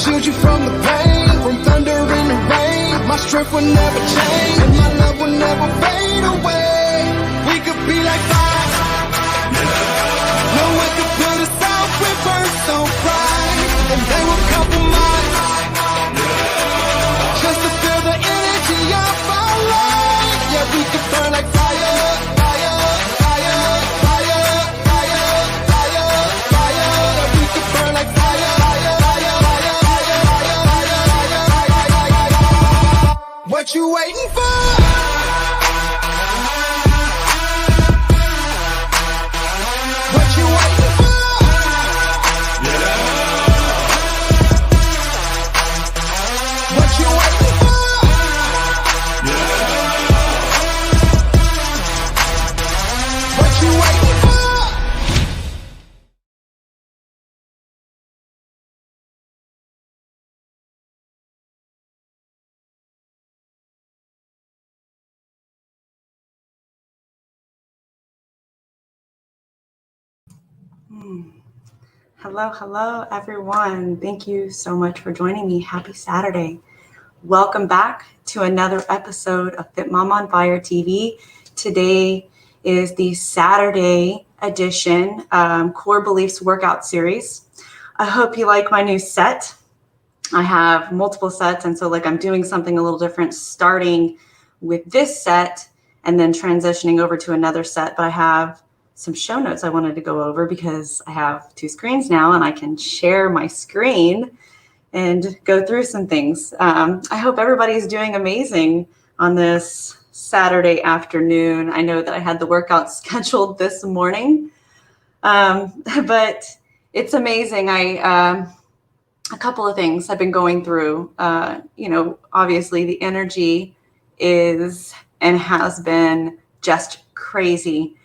shield you from the pain, from thunder and the rain. My strength will never change, and my love will never fade away. We could be like fire. No one could put us out, we burn so bright, and they will compromise just to feel the energy of our life. Yeah, we could burn like fire, fire, fire, fire, fire, fire, fire. Yeah, we could burn like fire, fire, fire, fire, fire, fire, fire, fire, fire. What you waiting for? What you waiting for? What you waiting for? What you waiting for? Hello, hello, everyone. Thank you so much for joining me. Happy Saturday. Welcome back to another episode of Fit Mom on Fire TV. Today is the Saturday edition Core Beliefs workout series. I hope you like my new set. I have multiple sets, and so I'm doing something a little different, starting with this set and then transitioning over to another set. But I have some show notes I wanted to go over because I have two screens now and I can share my screen and go through some things. I hope everybody's doing amazing on this Saturday afternoon. I know that I had the workout scheduled this morning, but it's amazing. A couple of things I've been going through. Obviously the energy is and has been just crazy.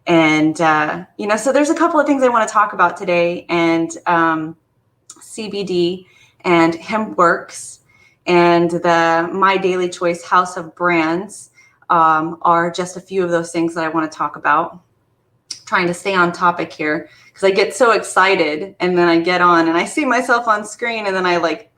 And, so there's a couple of things I want to talk about today, and CBD and HempWorks and the My Daily Choice House of Brands are just a few of those things that I want to talk about. Trying to stay on topic here because I get so excited and then I get on and I see myself on screen and then I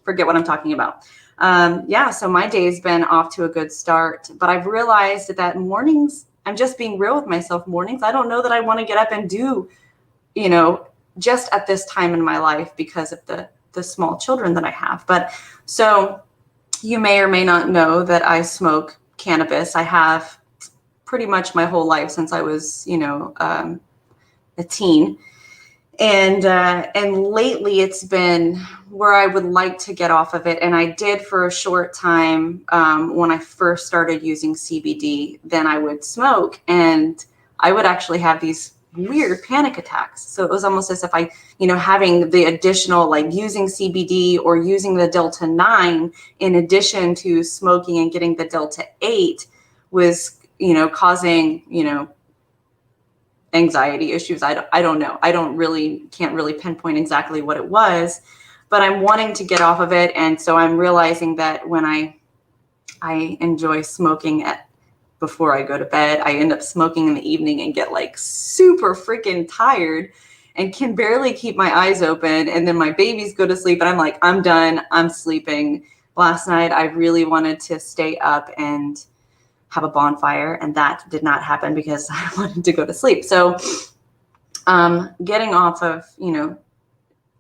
forget what I'm talking about. So my day's been off to a good start, but I've realized that mornings, I'm just being real with myself, mornings, I don't know that I want to get up and do, just at this time in my life because of the small children that I have. But so you may or may not know that I smoke cannabis. I have pretty much my whole life since I was, a teen. And lately it's been where I would like to get off of it. And I did for a short time when I first started using CBD. Then I would smoke and I would actually have these weird panic attacks. So it was almost as if I, having the additional using CBD or using the Delta 9 in addition to smoking and getting the Delta 8 was, causing, anxiety issues. I don't know. Can't really pinpoint exactly what it was, but I'm wanting to get off of it. And so I'm realizing that when I enjoy smoking before I go to bed, I end up smoking in the evening and get super freaking tired and can barely keep my eyes open. And then my babies go to sleep and I'm I'm done. I'm sleeping. Last night, I really wanted to stay up and have a bonfire, and that did not happen because I wanted to go to sleep. So getting off of,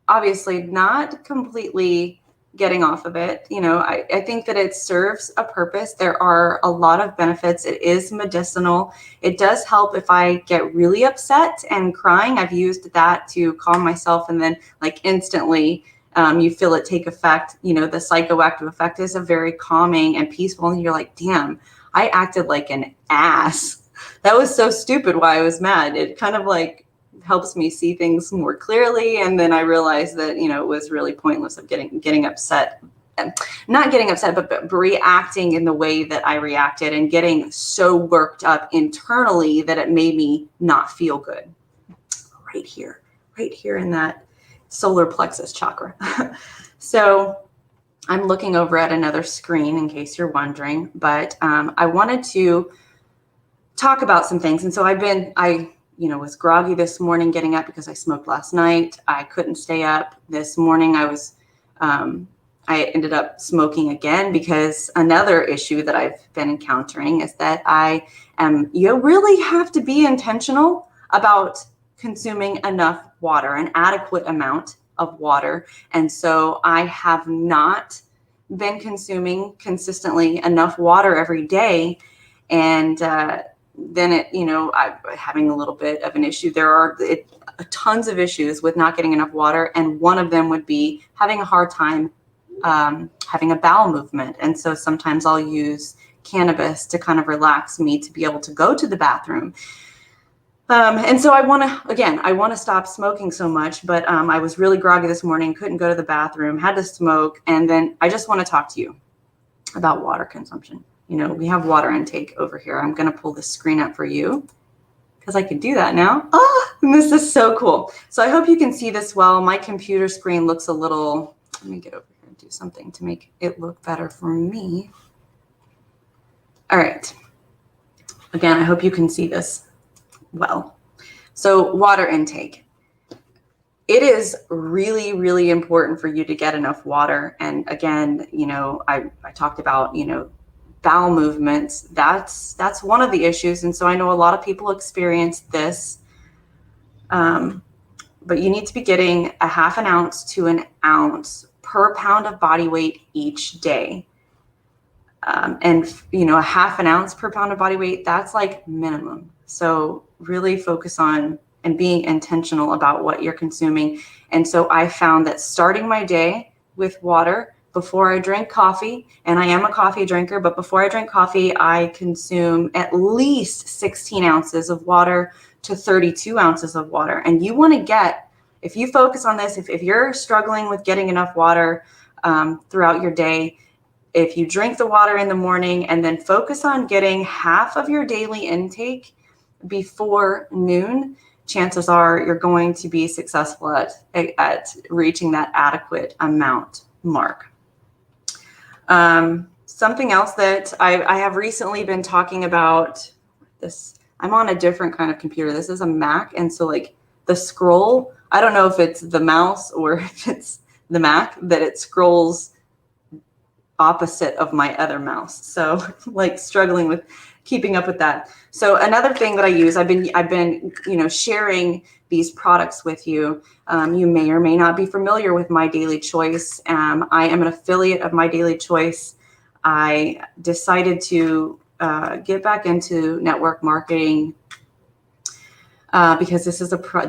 obviously not completely getting off of it. I think that it serves a purpose. There are a lot of benefits. It is medicinal. It does help if I get really upset and crying. I've used that to calm myself, and then instantly you feel it take effect. The psychoactive effect is a very calming and peaceful, and you're like, damn, I acted like an ass. That was so stupid why I was mad. It kind of helps me see things more clearly. And then I realized that, it was really pointless of getting upset, not getting upset, but reacting in the way that I reacted and getting so worked up internally that it made me not feel good. Right here in that solar plexus chakra. So I'm looking over at another screen in case you're wondering, but I wanted to talk about some things. And so I was groggy this morning getting up because I smoked last night. I couldn't stay up this morning. I was I ended up smoking again because another issue that I've been encountering is that you really have to be intentional about consuming enough water, an adequate amount of water. And so I have not been consuming consistently enough water every day. And then I'm having a little bit of an issue. There are tons of issues with not getting enough water. And one of them would be having a hard time having a bowel movement. And so sometimes I'll use cannabis to kind of relax me to be able to go to the bathroom. And so I want to stop smoking so much, but I was really groggy this morning, couldn't go to the bathroom, had to smoke. And then I just want to talk to you about water consumption. We have water intake over here. I'm going to pull the screen up for you because I can do that now. And this is so cool. So I hope you can see this well. My computer screen looks a little, let me get over here and do something to make it look better for me. All right. Again, I hope you can see this well. So water intake. It is really, really important for you to get enough water. And again, I talked about, bowel movements. That's one of the issues. And so I know a lot of people experience this, but you need to be getting a half an ounce to an ounce per pound of body weight each day. And a half an ounce per pound of body weight, that's like minimum. So really focus on and being intentional about what you're consuming. And so I found that starting my day with water before I drink coffee, and I am a coffee drinker, but before I drink coffee, I consume at least 16 ounces of water to 32 ounces of water. And you want to get, if you focus on this, if you're struggling with getting enough water throughout your day, if you drink the water in the morning and then focus on getting half of your daily intake before noon, chances are you're going to be successful at reaching that adequate amount mark. Something else that I have recently been talking about this, I'm on a different kind of computer. This is a Mac. And so like the scroll, I don't know if it's the mouse or if it's the Mac, that it scrolls opposite of my other mouse. So like struggling with keeping up with that. So another thing that I use, I've been sharing these products with you. You may or may not be familiar with My Daily Choice. I am an affiliate of My Daily Choice. I decided to get back into network marketing because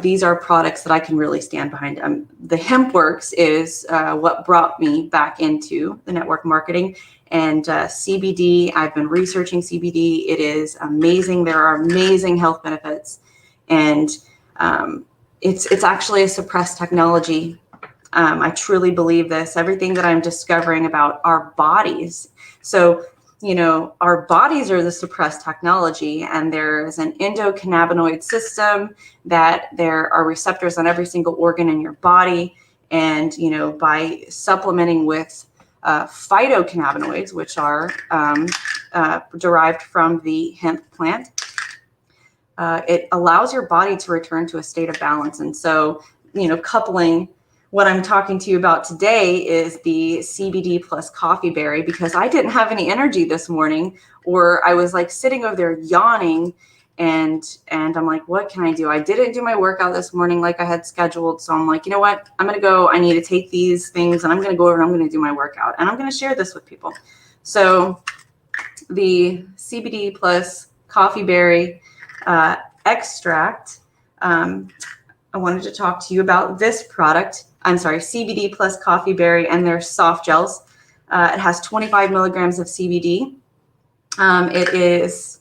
these are products that I can really stand behind. The HempWorks is what brought me back into the network marketing. And CBD, I've been researching CBD. It is amazing. There are amazing health benefits. And it's actually a suppressed technology. I truly believe this. Everything that I'm discovering about our bodies. So, our bodies are the suppressed technology, and there's an endocannabinoid system that there are receptors on every single organ in your body. And, by supplementing with phytocannabinoids, which are derived from the hemp plant, it allows your body to return to a state of balance. And so, coupling what I'm talking to you about today is the CBD plus coffee berry, because I didn't have any energy this morning, or I was like sitting over there yawning, and I'm like, what can I do? I didn't do my workout this morning like I had scheduled. So I'm like, you know what? I'm going to go. I need to take these things and I'm going to go over and I'm going to do my workout, and I'm going to share this with people. So the CBD plus coffee berry extract, I wanted to talk to you about this product. I'm sorry, CBD plus coffee berry and their soft gels. It has 25 milligrams of CBD. It is,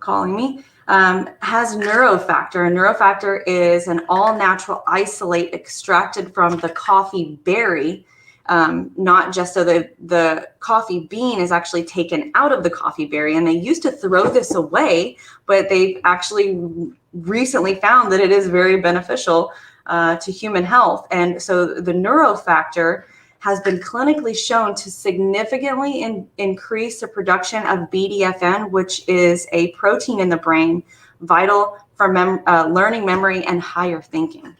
calling me, has neurofactor. And neurofactor is an all-natural isolate extracted from the coffee berry. Not just so the coffee bean is actually taken out of the coffee berry, and they used to throw this away, but they've actually recently found that it is very beneficial to human health. And so the neurofactor has been clinically shown to significantly increase the production of BDFN, which is a protein in the brain vital for learning, memory, and higher thinking.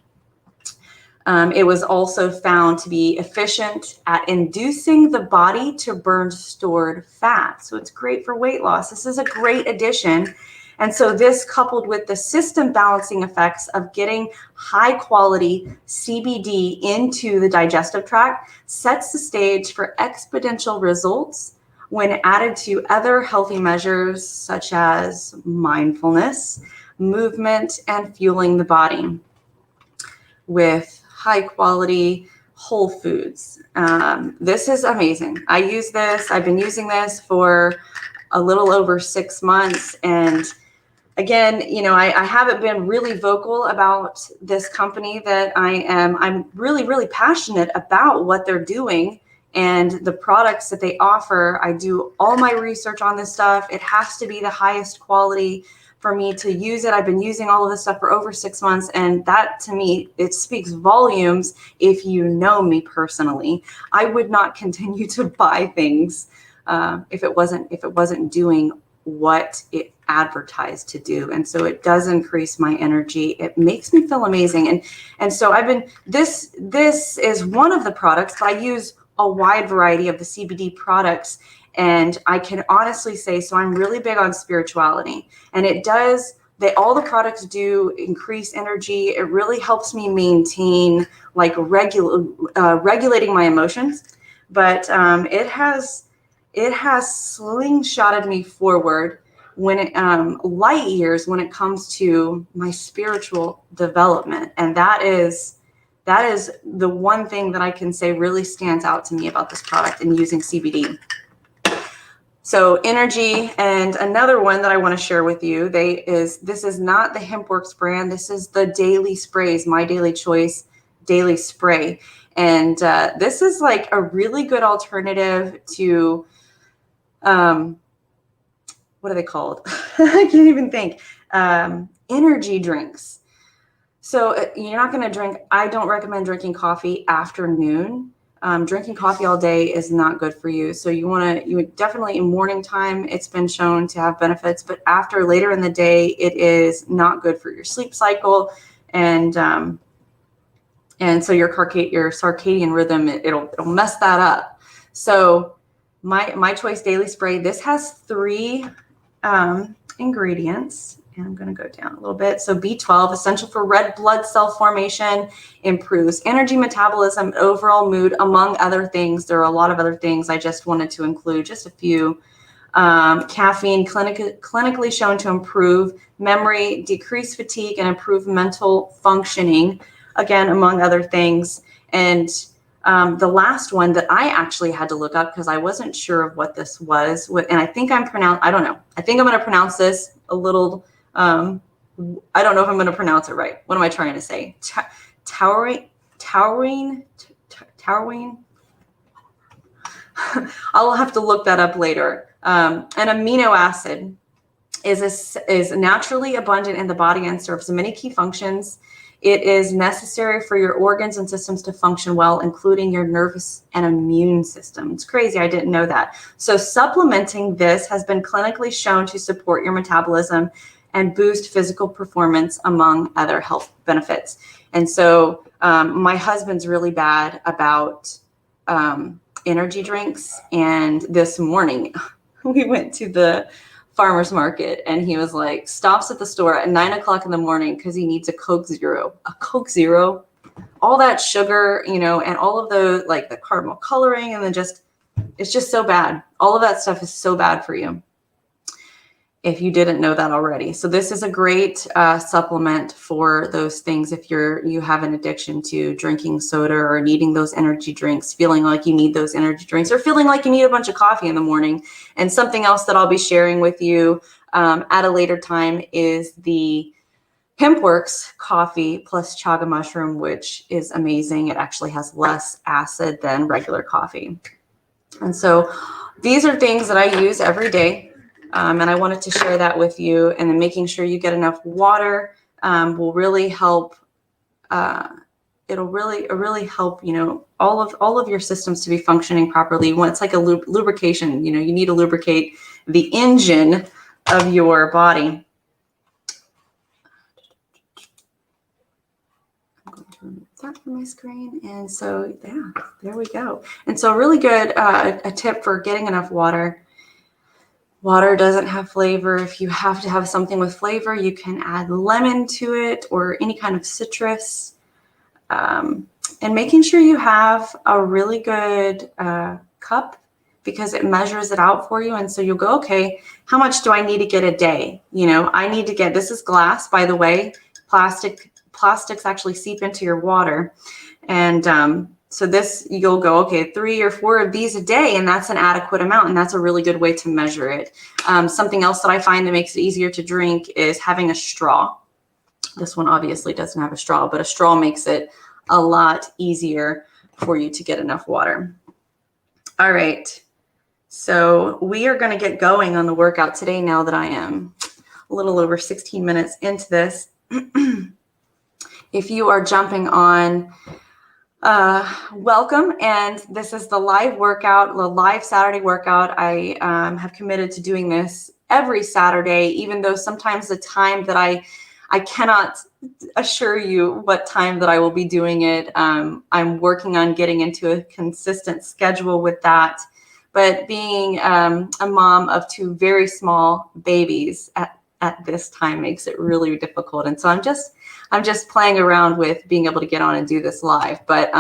It was also found to be efficient at inducing the body to burn stored fat. So it's great for weight loss. This is a great addition. And so this, coupled with the system balancing effects of getting high quality CBD into the digestive tract, sets the stage for exponential results when added to other healthy measures such as mindfulness, movement, and fueling the body with high quality whole foods. This is amazing. I use this. I've been using this for a little over 6 months. And again, you know, I haven't been really vocal about this company that I'm really, really passionate about what they're doing and the products that they offer. I do all my research on this stuff. It has to be the highest quality for me to use it. I've been using all of this stuff for over 6 months. And that, to me, it speaks volumes. If you know me personally, I would not continue to buy things if it wasn't doing what it advertised to do. And so it does increase my energy. It makes me feel amazing. And so this is one of the products, but I use a wide variety of the CBD products. And I can honestly say, so I'm really big on spirituality, and all the products do increase energy. It really helps me maintain like regulating my emotions, but it has slingshotted me forward light years when it comes to my spiritual development. And that is the one thing that I can say really stands out to me about this product and using CBD. So energy, and another one that I want to share with you, this is not the HempWorks brand. This is the Daily Sprays, My Daily Choice Daily Spray. And this is like a really good alternative to, what are they called? I can't even think. Energy drinks. So you're not going to drink, I don't recommend drinking coffee after noon. Drinking coffee all day is not good for you. So you definitely in morning time, it's been shown to have benefits, but later in the day, it is not good for your sleep cycle. And so your circadian rhythm, it'll mess that up. So my Choice Daily Spray, this has 3 ingredients. And I'm going to go down a little bit. So B12, essential for red blood cell formation, improves energy metabolism, overall mood, among other things. There are a lot of other things. I just wanted to include just a few. Caffeine, clinically shown to improve memory, decrease fatigue, and improve mental functioning, again, among other things. And the last one that I actually had to look up because I wasn't sure of what this was, and I think I don't know. I think I'm going to pronounce this a little, I don't know if I'm going to pronounce it right. What am I trying to say? Towering. I'll have to look that up later. An amino acid is naturally abundant in the body and serves many key functions. It is necessary for your organs and systems to function well, including your nervous and immune system. It's crazy. I didn't know that. So supplementing this has been clinically shown to support your metabolism and boost physical performance, among other health benefits. And so my husband's really bad about energy drinks. And this morning we went to the farmer's market, and he was like, stops at the store at 9 o'clock in the morning because he needs a Coke Zero. All that sugar, and all of the like the caramel coloring, and then it's just so bad. All of that stuff is so bad for you, if you didn't know that already. So this is a great supplement for those things. If you have an addiction to drinking soda or needing those energy drinks, feeling like you need those energy drinks, or feeling like you need a bunch of coffee in the morning. And something else that I'll be sharing with you at a later time is the HempWorks coffee plus chaga mushroom, which is amazing. It actually has less acid than regular coffee. And so these are things that I use every day. And I wanted to share that with you. And then making sure you get enough water will really help. It'll really help, all of your systems to be functioning properly. It's like a lubrication, you need to lubricate the engine of your body. I'm going to that from my screen. And so, yeah, there we go. And so really good, a tip for getting enough water. Water doesn't have flavor. If you have to have something with flavor, you can add lemon to it or any kind of citrus. And making sure you have a really good cup, because it measures it out for you. And so you'll go, okay, how much do I need to get a day? You know, I need to get, this is glass, by the way. Plastics actually seep into your water. And so this, you'll go, okay, 3 or 4 of these a day, and that's an adequate amount. And that's a really good way to measure it. Something else that I find that makes it easier to drink is having a straw. This one obviously doesn't have a straw, but a straw makes it a lot easier for you to get enough water. All right. So we are going to get going on the workout today now that I am a little over 16 minutes into this. If you are jumping on, welcome. And this is the live workout, the live Saturday workout. I have committed to doing this every Saturday, even though sometimes the time that I cannot assure you what time that I will be doing it. I'm working on getting into a consistent schedule with that. But being a mom of 2 very small babies at this time makes it really difficult. And so I'm just playing around with being able to get on and do this live. But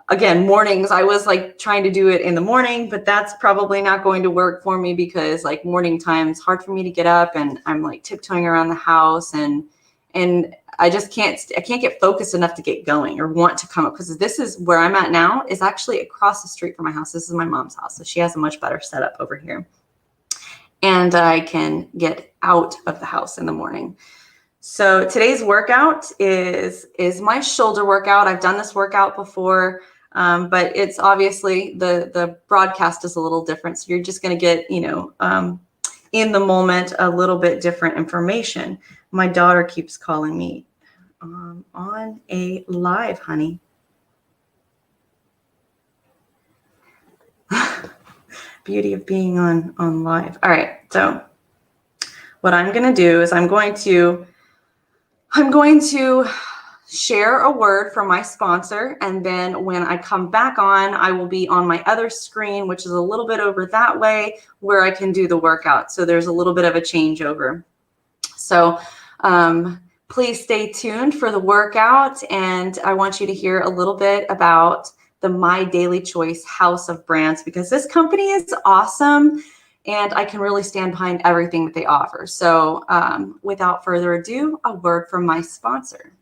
again, mornings, I was like trying to do it in the morning, but that's probably not going to work for me, because like morning time is hard for me to get up, and I'm like tiptoeing around the house, and I just can't get focused enough to get going or want to come up, because this is where I'm at now, is actually across the street from my house. This is my mom's house. So she has a much better setup over here, and I can get out of the house in the morning. So today's workout is my shoulder workout. I've done this workout before, but it's obviously the broadcast is a little different. So you're just going to get, in the moment, a little bit different information. My daughter keeps calling me on a live, honey. Beauty of being on live. All right. So what I'm going to do is I'm going to share a word from my sponsor, and then when I come back on, I will be on my other screen, which is a little bit over that way, where I can do the workout. So there's a little bit of a changeover. So please stay tuned for the workout, and I want you to hear a little bit about the My Daily Choice house of brands, because this company is awesome. And I can really stand behind everything that they offer. So without further ado, a word from my sponsor.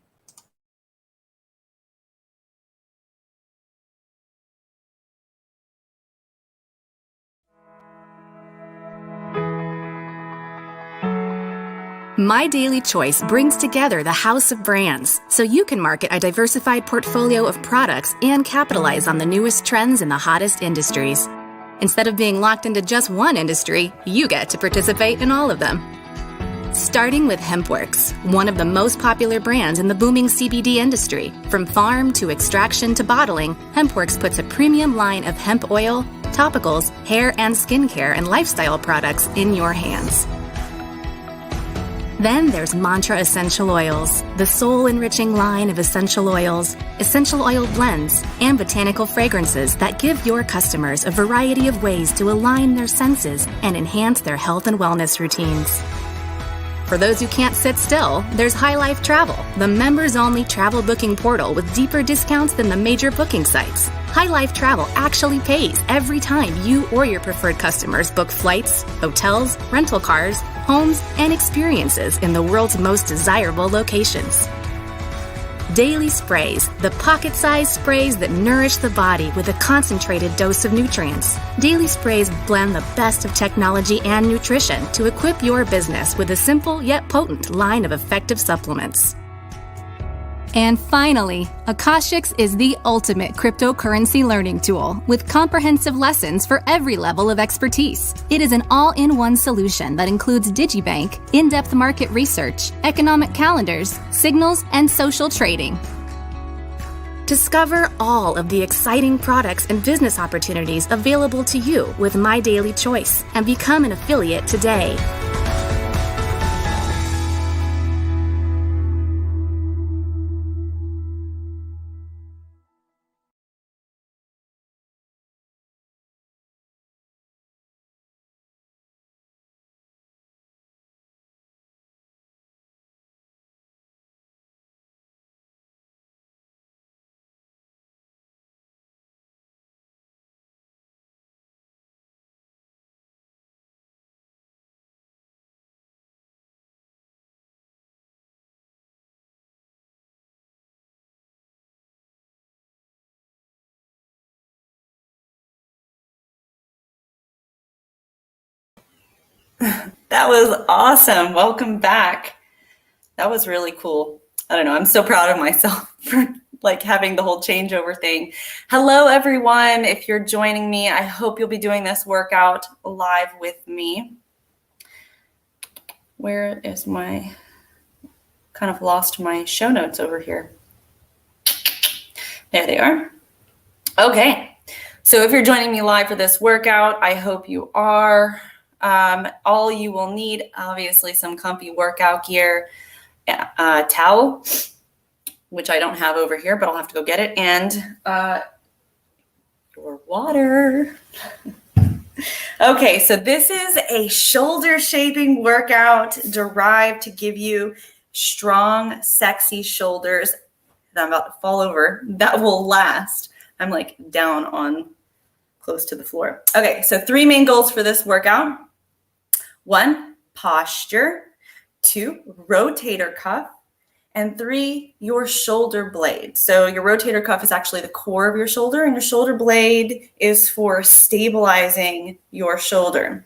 My Daily Choice brings together the house of brands so you can market a diversified portfolio of products and capitalize on the newest trends in the hottest industries. Instead of being locked into just one industry, you get to participate in all of them. Starting with HempWorks, one of the most popular brands in the booming CBD industry. From farm to extraction to bottling, HempWorks puts a premium line of hemp oil, topicals, hair and skincare, and lifestyle products in your hands. Then there's Mantra Essential Oils, the soul-enriching line of essential oils, essential oil blends, and botanical fragrances that give your customers a variety of ways to align their senses and enhance their health and wellness routines. For those who can't sit still, there's High Life Travel, the members-only travel booking portal with deeper discounts than the major booking sites. High Life Travel actually pays every time you or your preferred customers book flights, hotels, rental cars, homes, and experiences in the world's most desirable locations. Daily Sprays, the pocket-sized sprays that nourish the body with a concentrated dose of nutrients. Daily Sprays blend the best of technology and nutrition to equip your business with a simple yet potent line of effective supplements. And finally, Akashics is the ultimate cryptocurrency learning tool with comprehensive lessons for every level of expertise. It is an all-in-one solution that includes digibank, in-depth market research, economic calendars, signals, and social trading. Discover all of the exciting products and business opportunities available to you with My Daily Choice and become an affiliate today. That was awesome. Welcome back. That was really cool. I don't know. I'm so proud of myself for like having the whole changeover thing. Hello, everyone. If you're joining me, I hope you'll be doing this workout live with me. Where is my, kind of lost my show notes over here. There they are. Okay. So if you're joining me live for this workout, I hope you are. All you will need, obviously, some comfy workout gear, towel, which I don't have over here, but I'll have to go get it, and your water. Okay, so this is a shoulder shaping workout derived to give you strong, sexy shoulders that I'm about to fall over that will last. I'm like down on close to the floor. Okay, so 3 main goals for this workout. 1, posture. 2, rotator cuff. And 3, your shoulder blade. So your rotator cuff is actually the core of your shoulder, and your shoulder blade is for stabilizing your shoulder.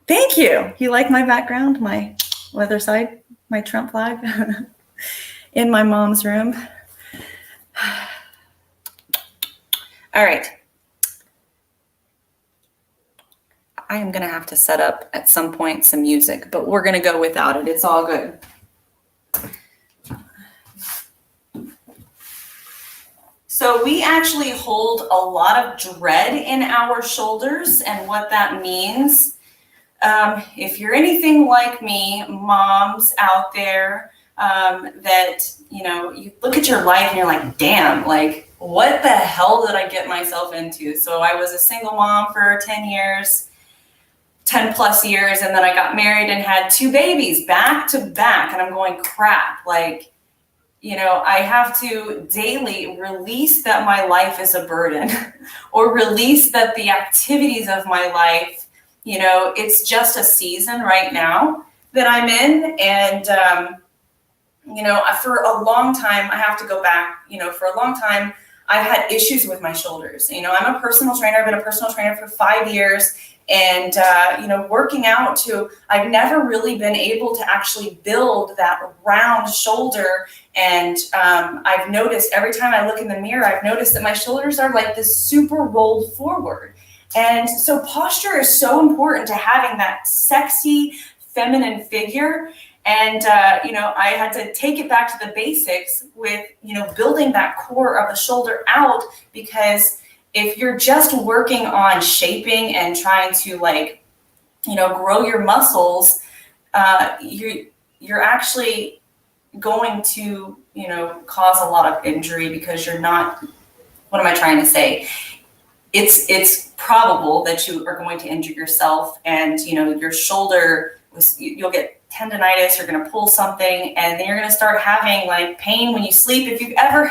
Thank you. You like my background, my other side, my Trump flag in my mom's room. All right. I am going to have to set up at some point some music, but we're going to go without it. It's all good. So we actually hold a lot of dread in our shoulders, and what that means, if you're anything like me, moms out there, that, you look at your life and you're like, damn, like, what the hell did I get myself into? So I was a single mom for 10 years. 10 plus years, and then I got married and had 2 babies back to back, and I'm going, crap, like, I have to daily release that my life is a burden or release that the activities of my life, it's just a season right now that I'm in. And, for a long time, I have to go back, for a long time, I've had issues with my shoulders. I'm a personal trainer. I've been a personal trainer for 5 years. And, working out I've never really been able to actually build that round shoulder. And I've noticed every time I look in the mirror, I've noticed that my shoulders are like this super rolled forward. And so posture is so important to having that sexy feminine figure. And, I had to take it back to the basics with, building that core of the shoulder out, because if you're just working on shaping and trying to grow your muscles, you're actually going to, cause a lot of injury, because you're not, what am I trying to say? It's probable that you are going to injure yourself, and, your shoulder, you'll get tendonitis, you're going to pull something, and then you're going to start having pain when you sleep. If you've ever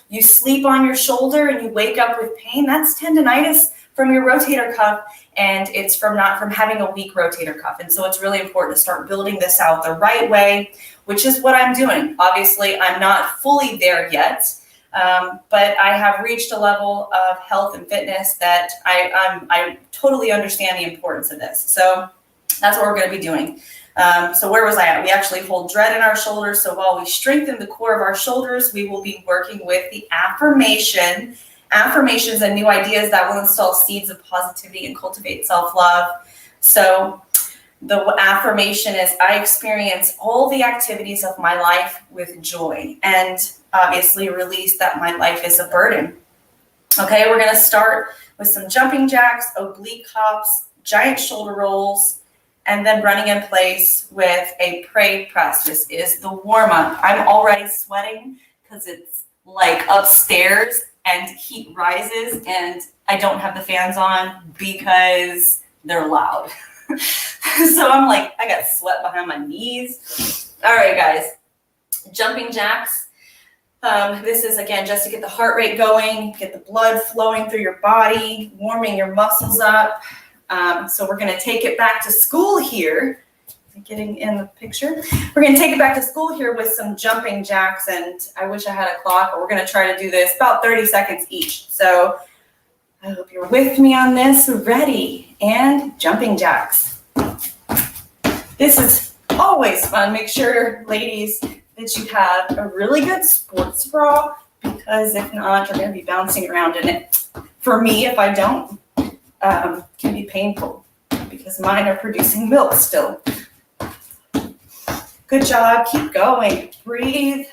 you sleep on your shoulder and you wake up with pain, that's tendonitis from your rotator cuff, and it's from having a weak rotator cuff. And so it's really important to start building this out the right way, which is what I'm doing. Obviously, I'm not fully there yet, but I have reached a level of health and fitness that I totally understand the importance of this. So that's what we're going to be doing. So where was I at? We actually hold dread in our shoulders. So while we strengthen the core of our shoulders, we will be working with the affirmations and new ideas that will install seeds of positivity and cultivate self-love. So the affirmation is, I experience all the activities of my life with joy, and obviously release that my life is a burden. Okay, we're going to start with some jumping jacks, oblique hops, giant shoulder rolls, and then running in place with a prey press. This is the warm-up. I'm already sweating because it's upstairs and heat rises, and I don't have the fans on because they're loud. So I'm I got sweat behind my knees. All right, guys, jumping jacks. This is, again, just to get the heart rate going, get the blood flowing through your body, warming your muscles up. So we're going to take it back to school here. Getting in the picture. We're going to take it back to school here with some jumping jacks, and I wish I had a clock, but we're going to try to do this about 30 seconds each. So I hope you're with me on this. Ready, and jumping jacks. This is always fun. Make sure, ladies, that you have a really good sports bra, because if not, you're going to be bouncing around in it. For me, if I don't, can be painful because mine are producing milk still. Good job. Keep going. Breathe.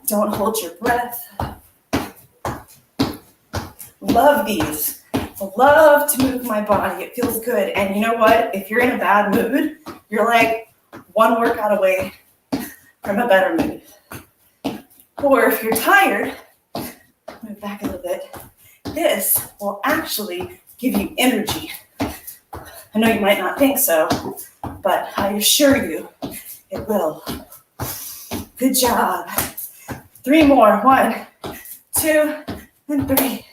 Don't hold your breath. Love these. I love to move my body. It feels good. And you know what? If you're in a bad mood, you're like one workout away from a better mood. Or if you're tired, move back a little bit. This will actually give you energy. I know you might not think so, but I assure you it will. Good job. 3 more. 1, 2, and 3.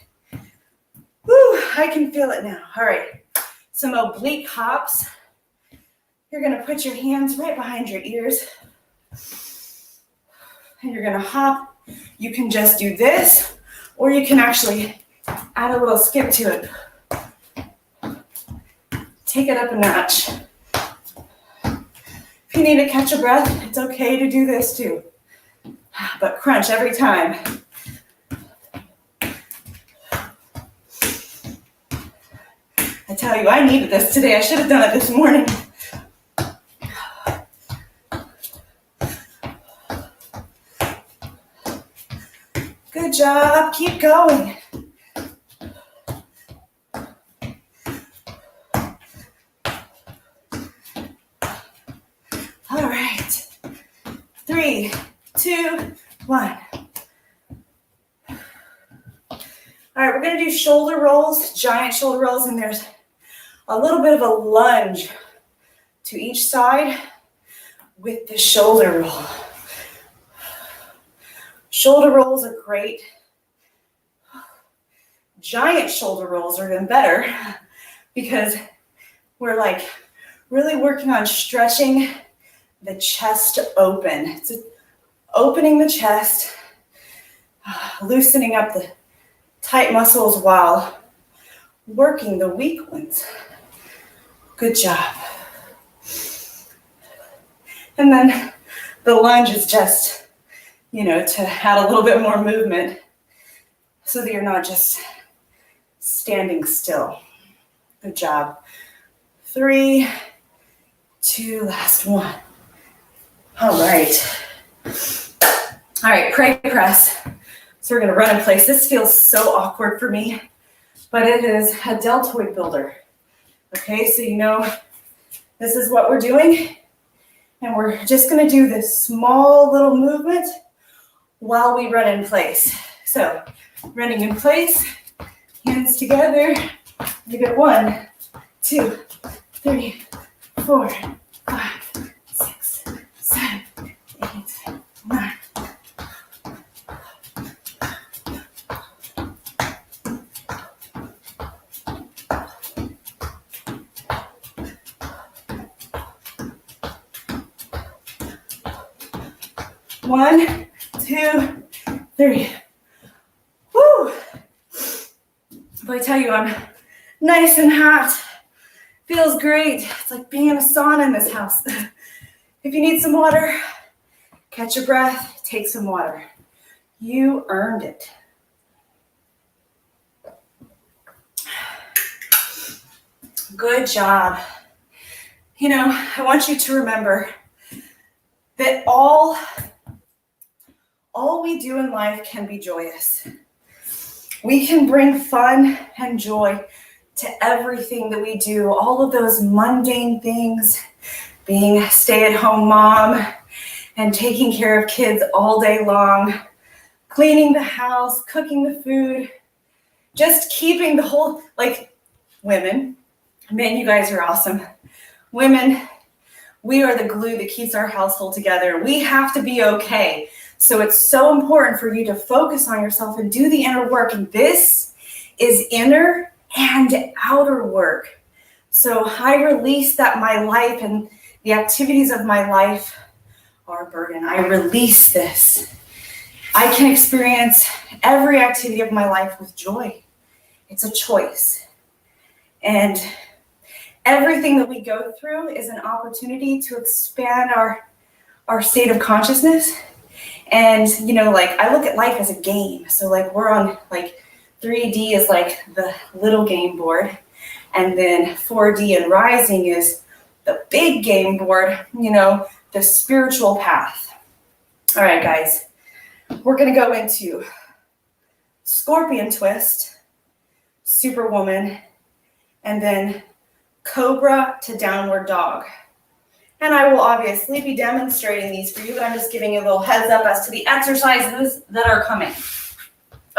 Woo, I can feel it now. All right, some oblique hops. You're gonna put your hands right behind your ears and you're gonna hop. You can just do this, or you can actually add a little skip to it. Take it up a notch. If you need to catch a breath, it's okay to do this too. But crunch every time. I tell you, I needed this today. I should have done it this morning. Good job. Keep going. All right. 3, 2, 1. All right, we're going to do shoulder rolls, giant shoulder rolls, and there's a little bit of a lunge to each side with the shoulder roll. Shoulder rolls are great. Giant shoulder rolls are even better because we're like really working on stretching the chest open. It's opening the chest, loosening up the tight muscles while working the weak ones. Good job. And then the lunge is just, to add a little bit more movement so that you're not just standing still. Good job. 3, 2, last 1. All right. All right, pray press. So we're going to run in place. This feels so awkward for me, but it is a deltoid builder. Okay, so this is what we're doing. And we're just going to do this small little movement while we run in place. So running in place, hands together. You get 1, 2, 3, 4, 5, 6, 7, 8, 9. One, 2, 3. Woo! But I tell you, I'm nice and hot. Feels great. It's like being in a sauna in this house. If you need some water, catch your breath, take some water. You earned it. Good job. I want you to remember that all we do in life can be joyous. We can bring fun and joy to everything that we do. All of those mundane things, being a stay-at-home mom and taking care of kids all day long, cleaning the house, cooking the food, just keeping the whole, women, men, you guys are awesome. Women, we are the glue that keeps our household together. We have to be okay. So it's so important for you to focus on yourself and do the inner work. And this is inner and outer work. So I release that my life and the activities of my life are a burden. I release this. I can experience every activity of my life with joy. It's a choice. And everything that we go through is an opportunity to expand our state of consciousness. And, you know, like I look at life as a game. So like we're on like 3D is like the little game board. And then 4D and rising is the big game board, you know, the spiritual path. All right, guys, we're going to go into scorpion twist, superwoman, and then cobra to downward dog. And I will obviously be demonstrating these for you, but I'm just giving you a little heads up as to the exercises that are coming.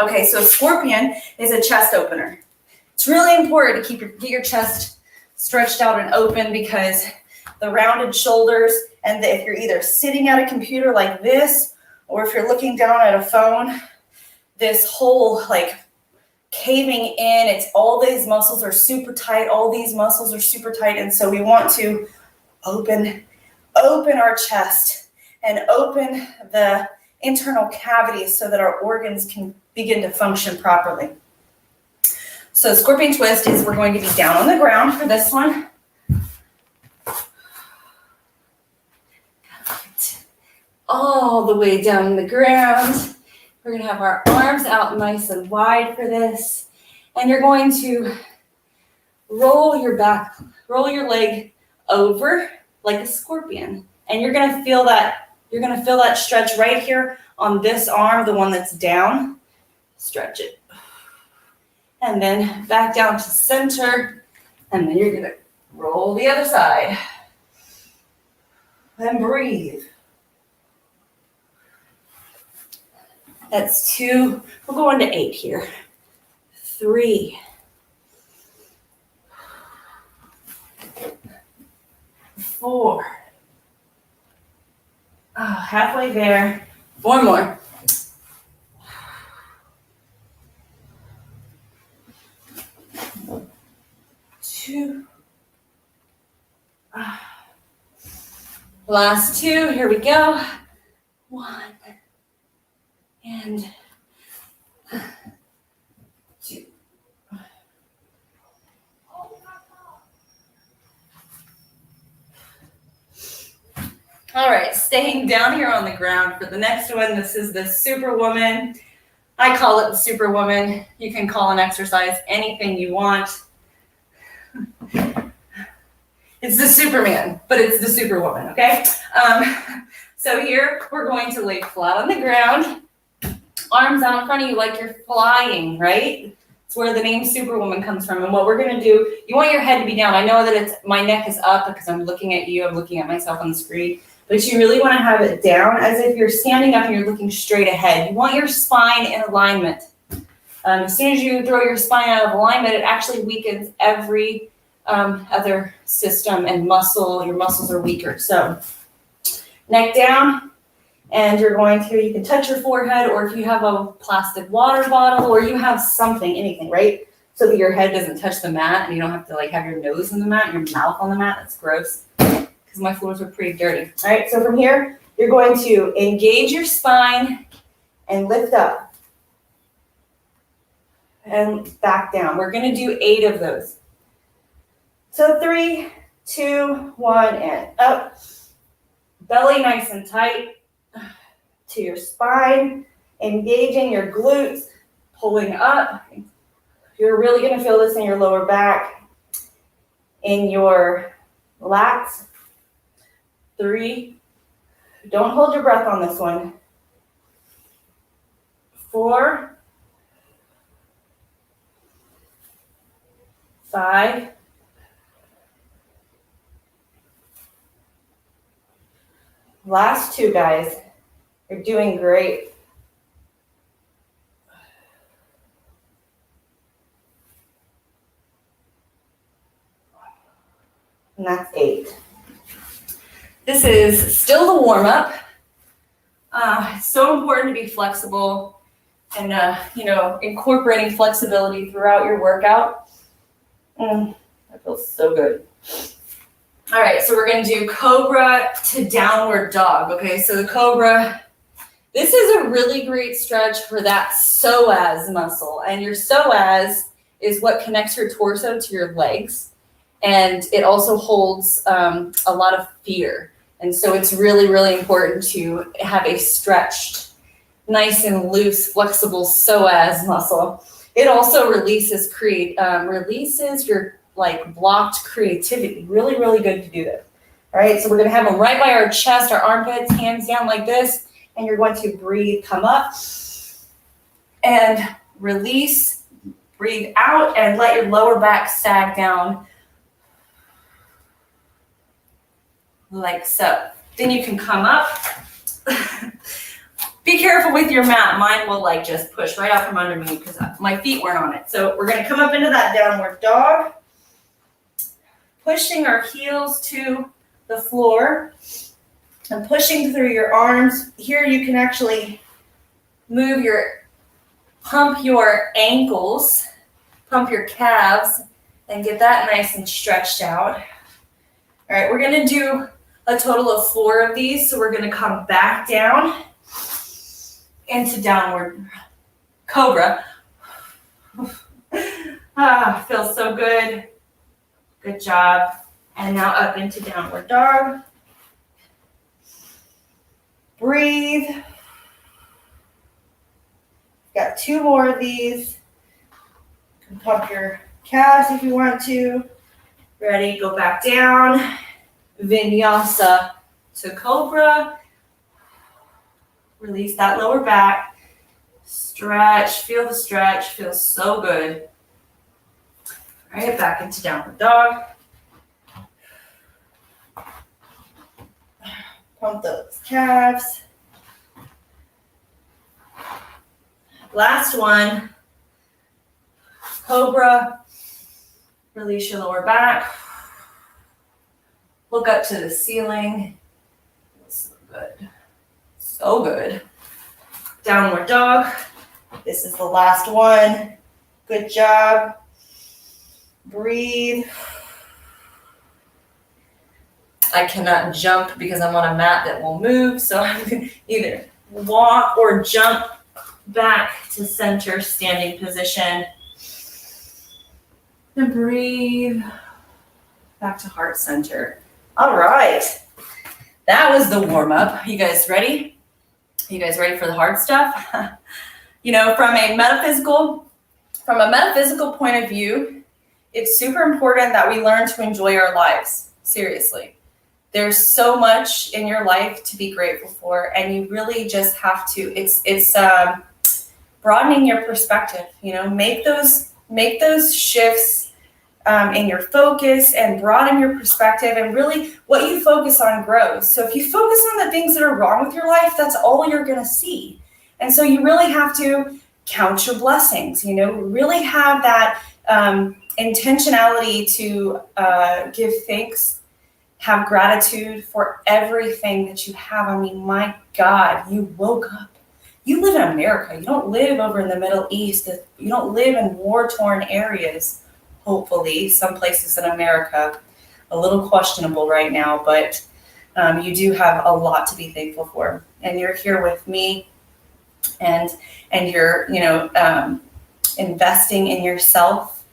Okay, so scorpion is a chest opener. It's really important to get your chest stretched out and open, because the rounded shoulders, and if you're either sitting at a computer like this, or if you're looking down at a phone, this whole like caving in, it's all these muscles are super tight, all these muscles are super tight, and so we want to open our chest and open the internal cavities so that our organs can begin to function properly. So scorpion twist is we're going to be down on the ground for this one. All the way down on the ground. We're going to have our arms out nice and wide for this. And you're going to roll your leg over like a scorpion. And you're going to feel that stretch right here on this arm, the one that's down. Stretch it. And then back down to center. And then you're going to roll the other side. And breathe. That's 2. We'll go into 8 here. 3. 4. Oh, halfway there. 4 more. 2. Last 2. Here we go. 1. And 2. All right, staying down here on the ground for the next one. This is the Superwoman. I call it the Superwoman. You can call an exercise anything you want. It's the Superman, but it's the Superwoman, okay? So here we're going to lay flat on the ground. Arms out in front of you like you're flying, right? It's where the name Superwoman comes from. And what we're going to do, you want your head to be down. I know that my neck is up because I'm looking at you. I'm looking at myself on the screen. But you really want to have it down as if you're standing up and you're looking straight ahead. You want your spine in alignment. As soon as you throw your spine out of alignment, it actually weakens every other system and muscle. Your muscles are weaker. So neck down. And you're going to, you can touch your forehead, or if you have a plastic water bottle, or you have something, anything, right? So that your head doesn't touch the mat and you don't have to like have your nose in the mat, your mouth on the mat. That's gross because my floors are pretty dirty. All right, so from here, you're going to engage your spine and lift up and back down. We're going to do 8 of those. So 3, 2, 1, and up. Belly nice and tight to your spine, engaging your glutes, pulling up. You're really going to feel this in your lower back, in your lats. 3. Don't hold your breath on this one. 4. 5. 2, guys. You're doing great. And that's 8. This is still the warm-up. It's so important to be flexible and, incorporating flexibility throughout your workout. That feels so good. All right, so we're going to do cobra to downward dog. Okay, so the cobra, this is a really great stretch for that psoas muscle. And your psoas is what connects your torso to your legs. And it also holds a lot of fear. And so it's really, really important to have a stretched, nice and loose, flexible psoas muscle. It also releases your like blocked creativity. Really, really good to do this. All right, so we're gonna have them right by our chest, our armpits, hands down like this, and you're going to breathe, come up, and release, breathe out, and let your lower back sag down like so. Then you can come up. Be careful with your mat. Mine will like just push right out from under me because my feet weren't on it. So we're gonna come up into that downward dog, pushing our heels to the floor and pushing through your arms. Here you can actually pump your ankles, pump your calves, and get that nice and stretched out. All right, we're gonna do a total of 4 of these. So we're gonna come back down into downward cobra. Feels so good. Good job. And now up into downward dog. Breathe. Got 2 more of these. You can pump your calves if you want to. Ready, go back down. Vinyasa to cobra. Release that lower back. Stretch, feel the stretch, feels so good. All right, back into downward dog. Pump those calves. Last one, cobra. Release your lower back. Look up to the ceiling. Feels so good. So good. Downward dog. This is the last one. Good job. Breathe. I cannot jump because I'm on a mat that will move, so I'm going to either walk or jump back to center standing position. And breathe. Back to heart center. All right. That was the warm-up. You guys ready? You guys ready for the hard stuff? You know, from a metaphysical point of view, it's super important that we learn to enjoy our lives. Seriously. There's so much in your life to be grateful for, and you really just have to, it's broadening your perspective, you know, make those shifts in your focus and broaden your perspective, and really what you focus on grows. So if you focus on the things that are wrong with your life, that's all you're going to see. And so you really have to count your blessings, you know, really have that intentionality to give thanks, have gratitude for everything that you have. I mean, my God, you woke up. You live in America. You don't live over in the Middle East. You don't live in war-torn areas. Hopefully, some places in America, a little questionable right now, but you do have a lot to be thankful for. And you're here with me, and you're, you know, investing in yourself.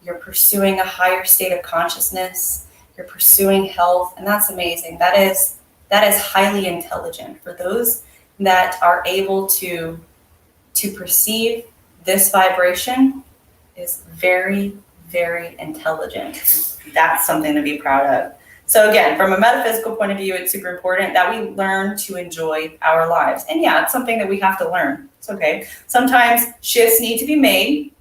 You're pursuing a higher state of consciousness. You're pursuing health, and that's amazing. That is highly intelligent. For those that are able to perceive this vibration is very, very intelligent. That's something to be proud of. So again, from a metaphysical point of view, it's super important that we learn to enjoy our lives. And yeah, it's something that we have to learn. It's okay. Sometimes shifts need to be made.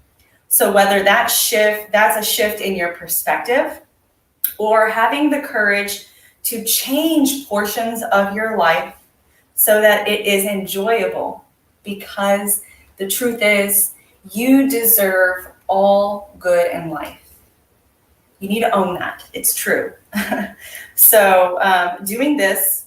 So whether that's a shift in your perspective, or having the courage to change portions of your life so that it is enjoyable, because the truth is you deserve all good in life. You need to own that. It's true. So doing these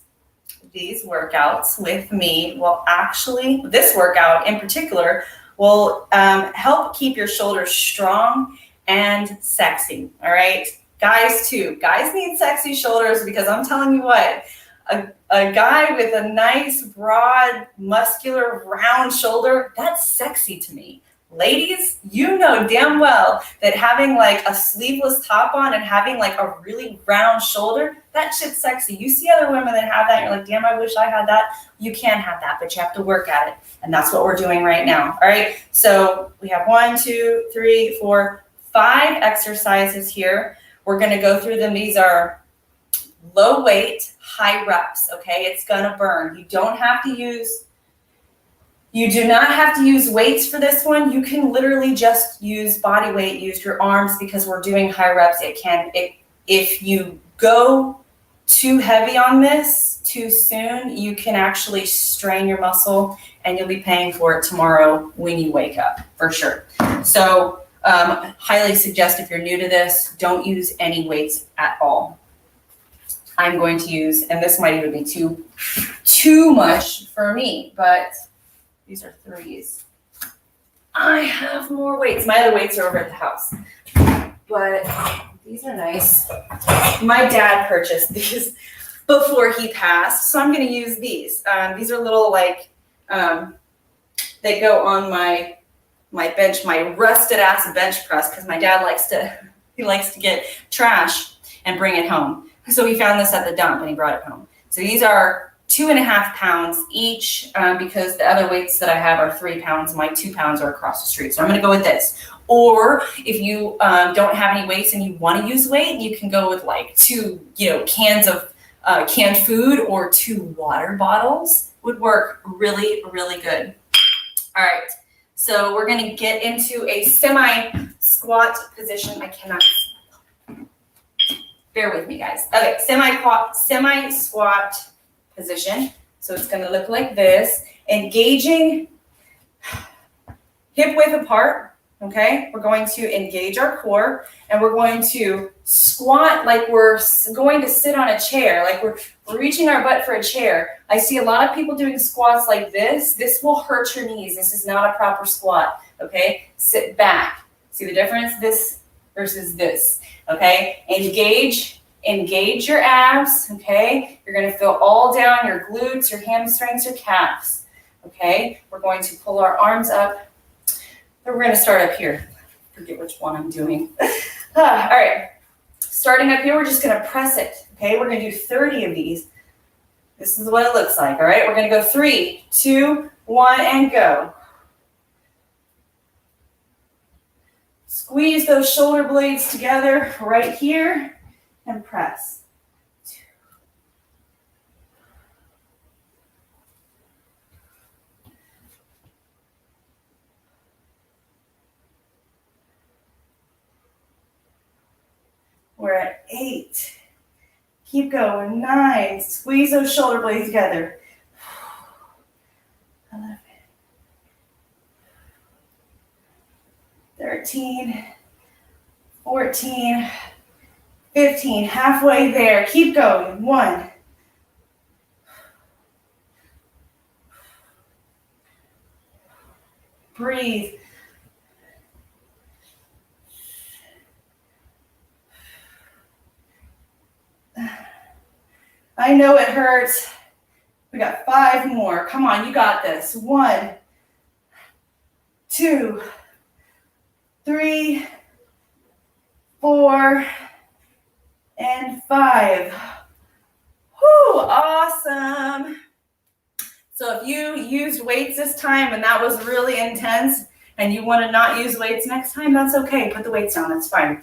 workouts with me will actually, this workout in particular, will help keep your shoulders strong and sexy. All right. Guys too. Guys need sexy shoulders, because I'm telling you what, a guy with a nice, broad, muscular, round shoulder, that's sexy to me. ladies, you know damn well that having like a sleeveless top on and having like a really round shoulder, that shit's sexy. You see other women that have that, and you're like, damn, I wish I had that. You can have that, but you have to work at it. And that's what we're doing right now. All right. So we have 1, 2, 3, 4, 5 exercises here. We're going to go through them. These are low weight, high reps. Okay. It's going to burn. You do not have to use weights for this one. You can literally just use body weight, use your arms, because we're doing high reps. If you go too heavy on this too soon, you can actually strain your muscle, and you'll be paying for it tomorrow when you wake up, for sure. So highly suggest, if you're new to this, don't use any weights at all. I'm going to use, and this might even be too much for me, but these are 3s. I have more weights. My other weights are over at the house, but these are nice. My dad purchased these before he passed, so I'm going to use these. These are little like, they go on my bench, my rusted ass bench press, because my dad likes to get trash and bring it home. So he found this at the dump and he brought it home. So these are 2.5 pounds each, because the other weights that I have are 3 pounds. My 2 pounds are across the street. So I'm going to go with this. Or if you don't have any weights and you want to use weight, you can go with like 2, cans of canned food, or 2 water bottles would work really, really good. All right. So we're going to get into a semi-squat position. I cannot. Bear with me, guys. Okay, semi-squat position. So it's going to look like this. Engaging hip width apart. Okay, we're going to engage our core, and we're going to squat like we're going to sit on a chair, like we're reaching our butt for a chair. I see a lot of people doing squats like this. This will hurt your knees. This is not a proper squat. Okay, sit back. See the difference? This versus this. Okay, engage your abs. Okay, you're going to feel all down your glutes, your hamstrings, your calves. Okay, we're going to pull our arms up. We're going to start up here. Forget which one I'm doing. All right, starting up here, we're just going to press it. Okay, we're going to do 30 of these. This is what it looks like. All right, we're going to go 3, 2, 1, and go. Squeeze those shoulder blades together right here and press. 2. We're at 8. Keep going. 9. Squeeze those shoulder blades together. 11. 13. 14. 15. Halfway there. Keep going. 1. Breathe. I know it hurts. We got 5 more. Come on, you got this. 1, 2, 3, 4, and 5. Whew, awesome. So if you used weights this time and that was really intense and you want to not use weights next time, that's okay. Put the weights down, that's fine.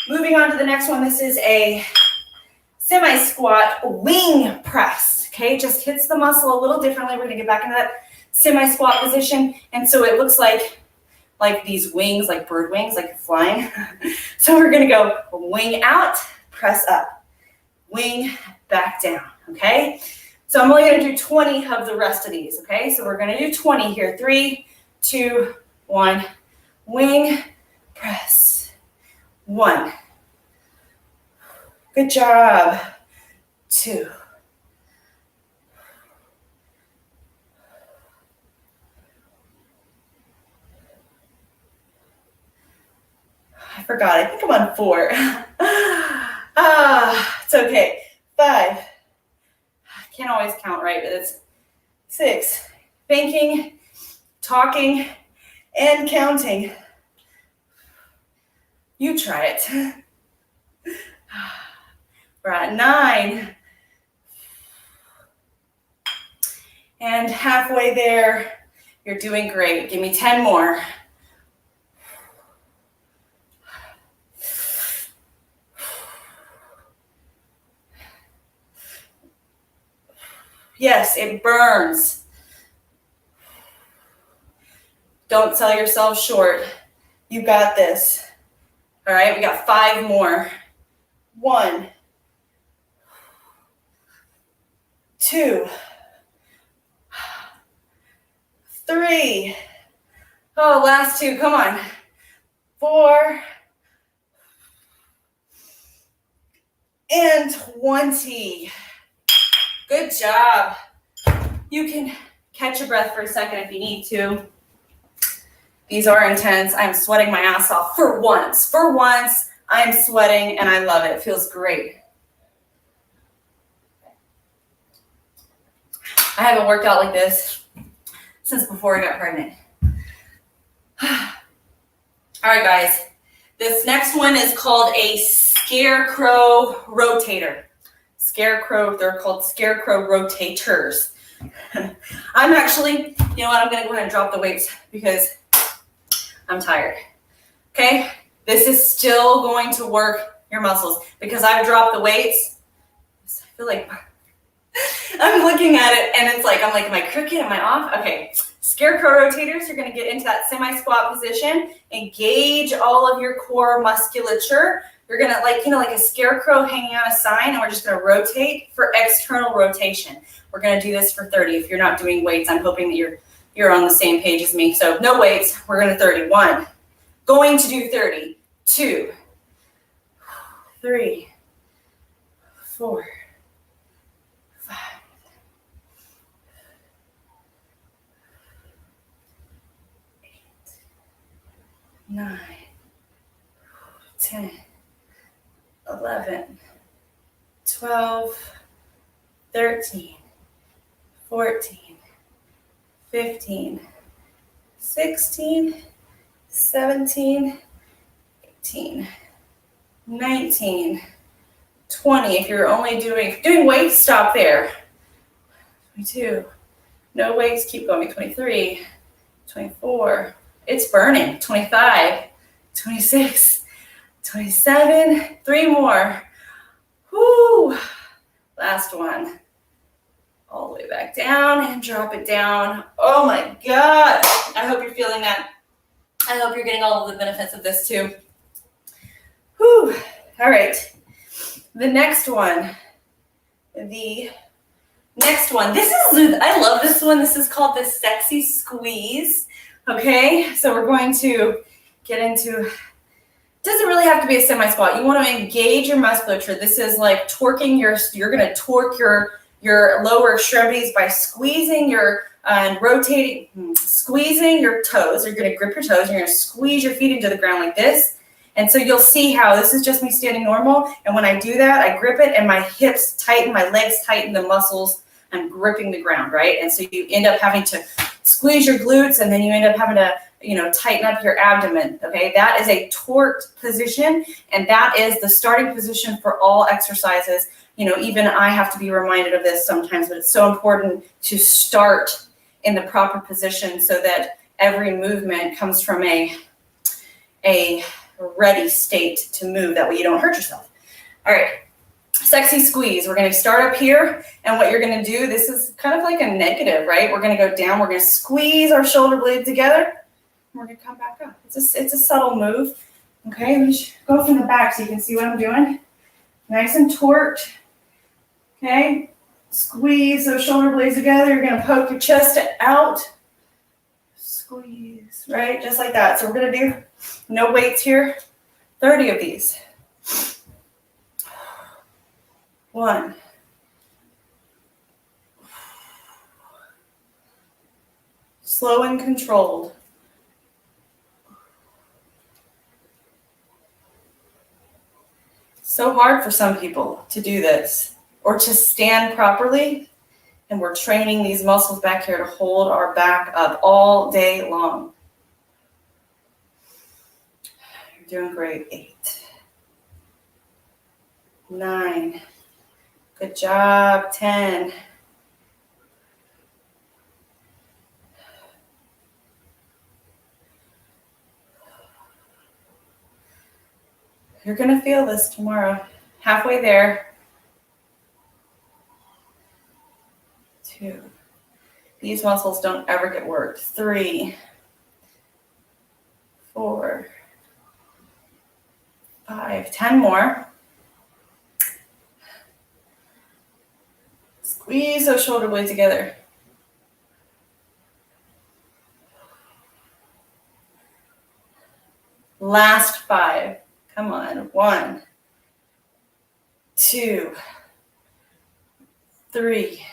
Moving on to the next one. This is a semi-squat wing press. Okay, just hits the muscle a little differently. We're going to get back into that semi-squat position. And so it looks like these wings, like bird wings, like flying. So we're going to go wing out, press up, wing back down. Okay, so I'm only going to do 20 of the rest of these. Okay, so we're going to do 20 here. 3, 2, 1, wing, press, 1. Good job. 2. I forgot. I think I'm on 4. It's okay. 5. I can't always count right, but it's 6. Thinking, talking, and counting. You try it. We're at 9. And halfway there. You're doing great. Give me 10 more. Yes, it burns. Don't sell yourself short. You got this. All right, we got 5 more. 1, 2, 3. Oh, last 2, come on. 4, and 20. Good job. You can catch your breath for a second if you need to. These are intense. I'm sweating my ass off for once. For once, I'm sweating and I love it. It feels great. I haven't worked out like this since before I got pregnant. All right, guys. This next one is called a scarecrow rotator. Scarecrow, they're called scarecrow rotators. I'm actually, you know what, I'm going to go ahead and drop the weights because I'm tired. Okay? This is still going to work your muscles because I've dropped the weights. I feel like I'm looking at it and it's like, I'm like, am I crooked? Am I off? Okay. Scarecrow rotators, you're going to get into that semi-squat position, engage all of your core musculature. You're going to like a scarecrow hanging on a sign, and we're just going to rotate for external rotation. We're going to do this for 30. If you're not doing weights, I'm hoping that you're on the same page as me. So no weights, we're going to 31. Going to do 30. 2, 3, 4, 5, 8, 9, 10, 11, 12, 13, 14, 15, 16, 17, 18, 19, 20. If you're only doing weights, stop there. 22. No weights, keep going. 23, 24. It's burning. 25, 26, 27. 3 more. Whoo. Last one. All the way back down and drop it down. Oh my God. I hope you're feeling that. I hope you're getting all of the benefits of this too. Whew. All right. The next one. I love this one. This is called the sexy squeeze. Okay. So we're going to get into, doesn't really have to be a semi-squat. You want to engage your musculature. This is like torquing you're going to torque your lower extremities by squeezing squeezing your toes. You're going to grip your toes. You're going to squeeze your feet into the ground like this. And so you'll see how this is just me standing normal. And when I do that, I grip it and my hips tighten, my legs tighten, the muscles, I'm gripping the ground, right? And so you end up having to squeeze your glutes, and then you end up having to, tighten up your abdomen, okay? That is a torqued position, and that is the starting position for all exercises. Even I have to be reminded of this sometimes, but it's so important to start in the proper position so that every movement comes from a ready state to move. That way you don't hurt yourself. All right, sexy squeeze. We're going to start up here, and what you're going to do, this is kind of like a negative, right? We're going to go down. We're going to squeeze our shoulder blades together, and we're going to come back up. It's a subtle move. Okay, let me go from the back so you can see what I'm doing. Nice and torqued. Okay, squeeze those shoulder blades together. You're going to poke your chest out. Squeeze, right? Just like that. So we're going to do no weights here. 30 of these. 1. Slow and controlled. So hard for some people to do this or to stand properly. And we're training these muscles back here to hold our back up all day long. Doing great. 8, 9. Good job. 10. You're going to feel this tomorrow. Halfway there. 2. These muscles don't ever get worked. 3, 4, 5, 10 more. Squeeze those shoulder blades together. Last 5. Come on. 1, 2, 3.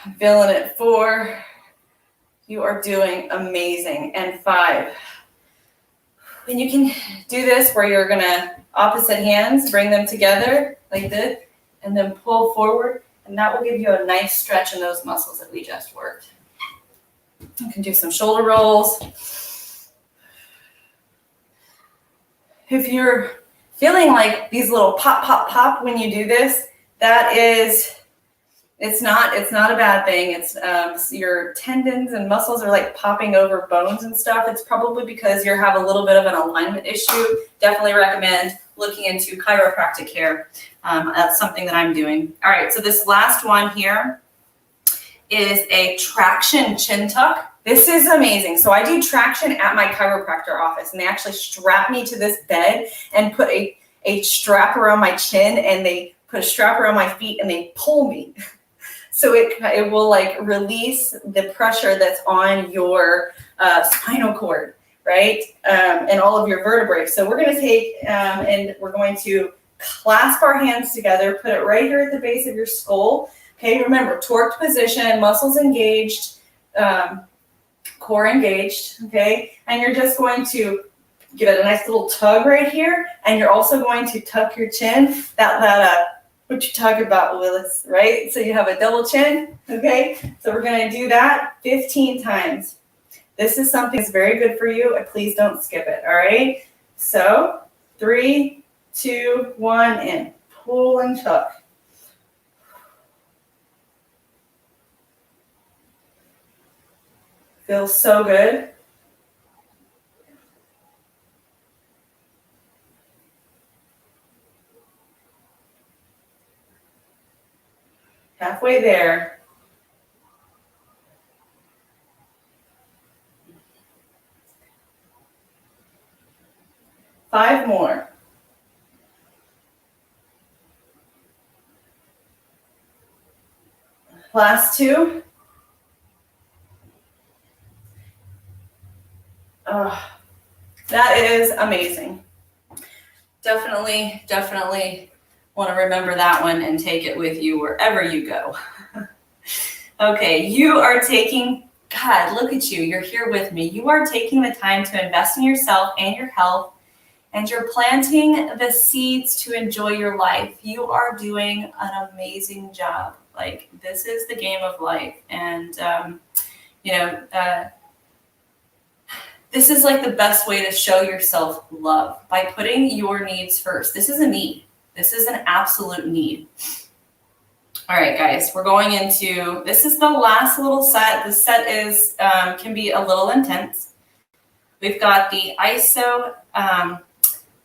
I'm feeling it. 4. You are doing amazing. And 5. And you can do this where you're going to opposite hands, bring them together like this, and then pull forward. And that will give you a nice stretch in those muscles that we just worked. You can do some shoulder rolls. If you're feeling like these little pop, pop, pop when you do this, that is, it's not a bad thing. It's your tendons and muscles are like popping over bones and stuff. It's probably because you have a little bit of an alignment issue. Definitely recommend looking into chiropractic care. That's something that I'm doing. All right, so this last one here is a traction chin tuck. This is amazing. So I do traction at my chiropractor office, and they actually strap me to this bed and put a strap around my chin, and they put a strap around my feet, and they pull me. So it will like release the pressure that's on your spinal cord, right? And all of your vertebrae. So we're going to take and we're going to clasp our hands together, put it right here at the base of your skull. Okay, remember, torqued position, muscles engaged, core engaged, okay? And you're just going to give it a nice little tug right here, and you're also going to tuck your chin, what you talk about, Willis, right? So you have a double chin, okay? So we're going to do that 15 times. This is something that's very good for you. Please don't skip it, all right? So 3, 2, 1, and pull and tuck. Feels so good. Halfway there. Five more. Last 2. That is amazing. Definitely want to remember that one and take it with you wherever you go. Okay, you are taking, God, look at you. You're here with me. You are taking the time to invest in yourself and your health, and you're planting the seeds to enjoy your life. You are doing an amazing job. Like, this is the game of life. And, this is like the best way to show yourself love, by putting your needs first. This is a need. This is an absolute need. All right, guys, we're going into, this is the last little set. This set is, can be a little intense. We've got the ISO,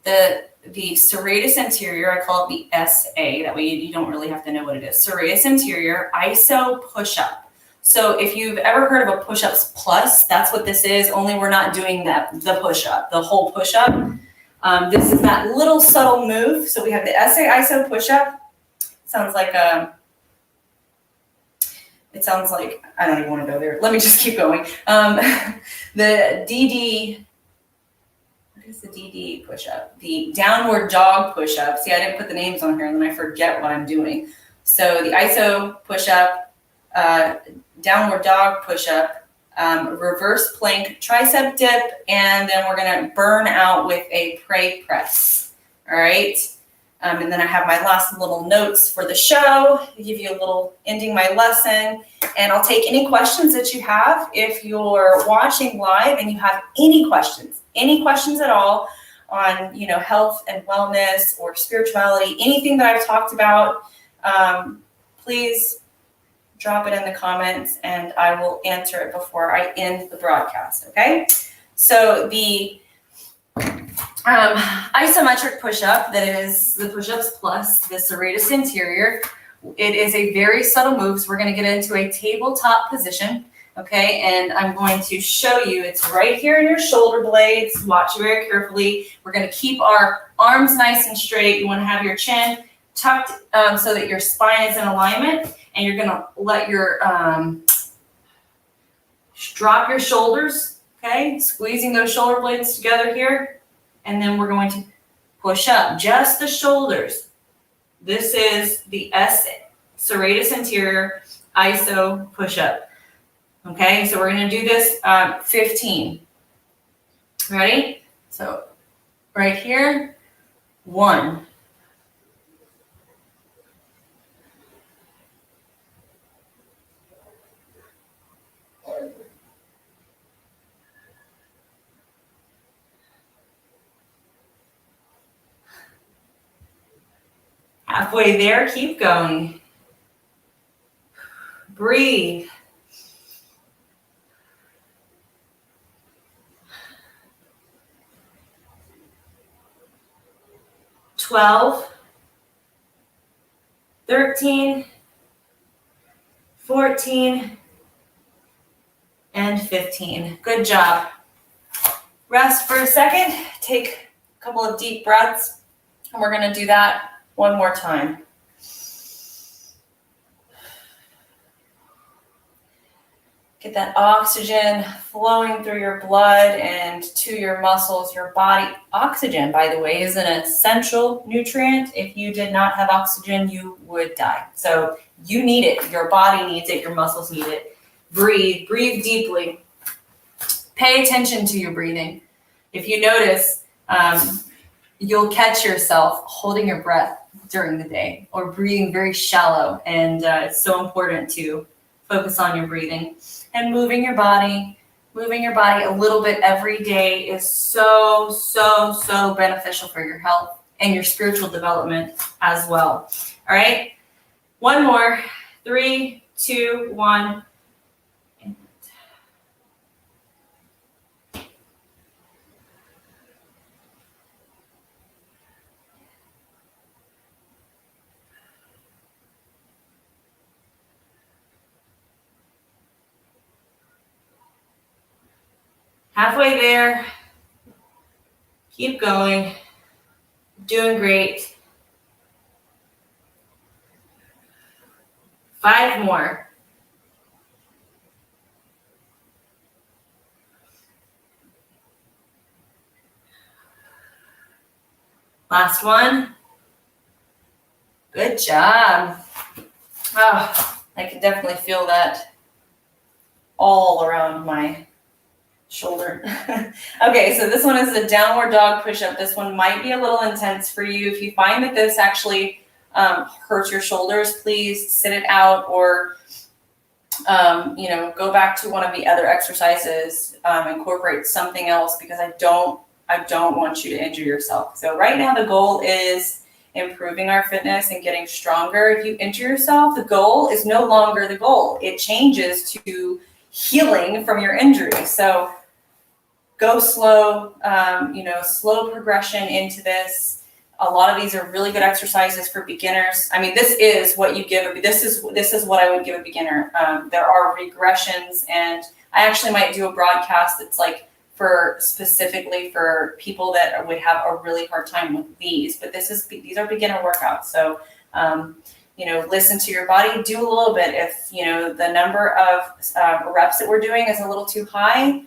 the serratus anterior. I call it the SA. That way you don't really have to know what it is. Serratus anterior, ISO push-up. So if you've ever heard of a push-ups plus, that's what this is, only we're not doing the push-up, the whole push-up. This is that little subtle move. So we have the SA ISO push-up. Sounds like it sounds like, I don't even want to go there. Let me just keep going. The DD, what is the DD push-up? The downward dog push-up. See, I didn't put the names on here, and then I forget what I'm doing. So the ISO push-up, downward dog push-up, reverse plank tricep dip, and then we're going to burn out with a pray press. All right. And then I have my last little notes for the show, give you a little ending my lesson, and I'll take any questions that you have. If you're watching live and you have any questions at all, on, health and wellness or spirituality, anything that I've talked about, please drop it in the comments and I will answer it before I end the broadcast, okay? So the isometric push-up, that is the push-ups plus the serratus anterior, it is a very subtle move. So we're going to get into a tabletop position, okay? And I'm going to show you, it's right here in your shoulder blades. Watch very carefully. We're going to keep our arms nice and straight. You want to have your chin tucked so that your spine is in alignment, and you're going to let your drop your shoulders, okay? Squeezing those shoulder blades together here. And then we're going to push up just the shoulders. This is the serratus anterior iso push-up. Okay, so we're going to do this 15. Ready? So right here, 1. Halfway there, keep going. Breathe. $12, 13, 14, and 15. Good job. Rest for a second. Take a couple of deep breaths, and we're going to do that one more time. Get that oxygen flowing through your blood and to your muscles, your body. Oxygen, by the way, is an essential nutrient. If you did not have oxygen, you would die. So you need it. Your body needs it. Your muscles need it. Breathe. Breathe deeply. Pay attention to your breathing. If you notice, you'll catch yourself holding your breath during the day or breathing very shallow. And it's so important to focus on your breathing and moving your body. Moving your body a little bit every day is so beneficial for your health and your spiritual development as well. All right. One more. 3, 2, 1. Halfway there. Keep going. Doing great. 5 more. Last one. Good job. Oh, I can definitely feel that all around my shoulder. Okay, so this one is the downward dog push-up. This one might be a little intense for you. If you find that this actually hurts your shoulders, please sit it out or go back to one of the other exercises, incorporate something else, because I don't want you to injure yourself. So right now the goal is improving our fitness and getting stronger. If you injure yourself, the goal is no longer the goal. It changes to healing from your injury. So go slow, slow progression into this. A lot of these are really good exercises for beginners. I mean, this is what you give. This is what I would give a beginner. There are regressions, and I actually might do a broadcast that's like specifically for people that would have a really hard time with these. But these are beginner workouts. So listen to your body. Do a little bit. If the number of reps that we're doing is a little too high,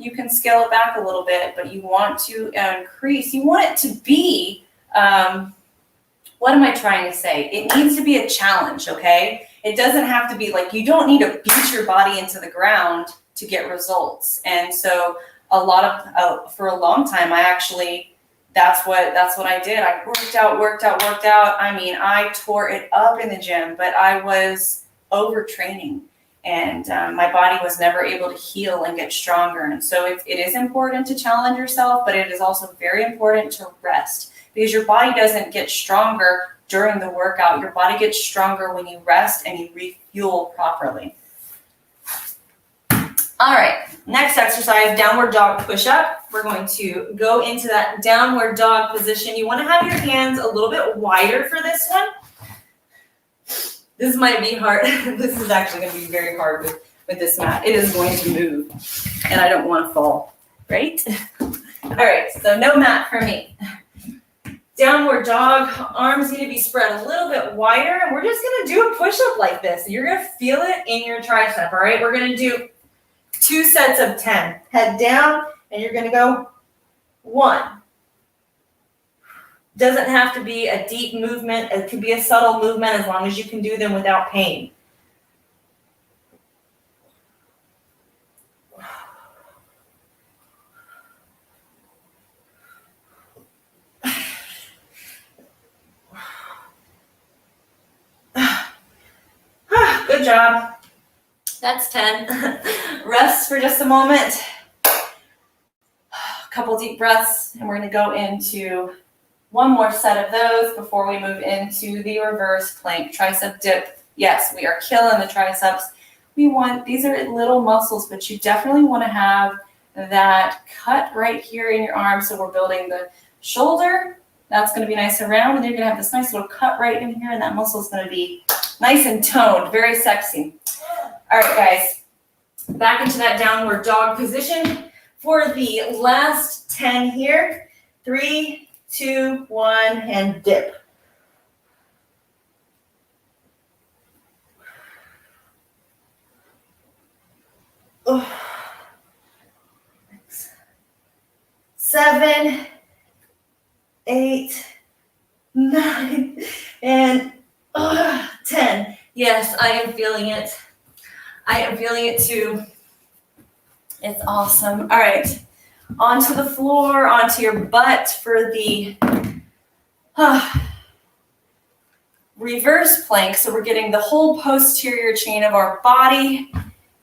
you can scale it back a little bit, but you want to increase. You want it to be, what am I trying to say? It needs to be a challenge, okay? It doesn't have to be like, you don't need to beat your body into the ground to get results. And so for a long time, that's what I did. I worked out. I mean, I tore it up in the gym, but I was overtraining. And my body was never able to heal and get stronger. And so it is important to challenge yourself, but it is also very important to rest, because your body doesn't get stronger during the workout. Your body gets stronger when you rest and you refuel properly. All right, next exercise, downward dog push-up. We're going to go into that downward dog position. You want to have your hands a little bit wider for this one. This might be hard. This is actually going to be very hard with this mat. It is going to move, and I don't want to fall, right? All right, so no mat for me. Downward dog, arms need to be spread a little bit wider, and we're just going to do a push-up like this. You're going to feel it in your tricep, all right? We're going to do 2 sets of 10. Head down, and you're going to go 1. Doesn't have to be a deep movement. It could be a subtle movement as long as you can do them without pain. Good job. That's 10. Rest for just a moment. A couple deep breaths, and we're going to go into one more set of those before we move into the reverse plank tricep dip. Yes, we are killing the triceps. These are little muscles, but you definitely want to have that cut right here in your arm. So we're building the shoulder. That's going to be nice and round, and you're going to have this nice little cut right in here, and that muscle is going to be nice and toned, very sexy. All right, guys, back into that downward dog position for the last 10 here. 3, 2, 1, and dip. Oh. 7, 8, 9, and 10. Yes, I am feeling it. I am feeling it too. It's awesome. All right, onto the floor, onto your butt for the reverse plank. So we're getting the whole posterior chain of our body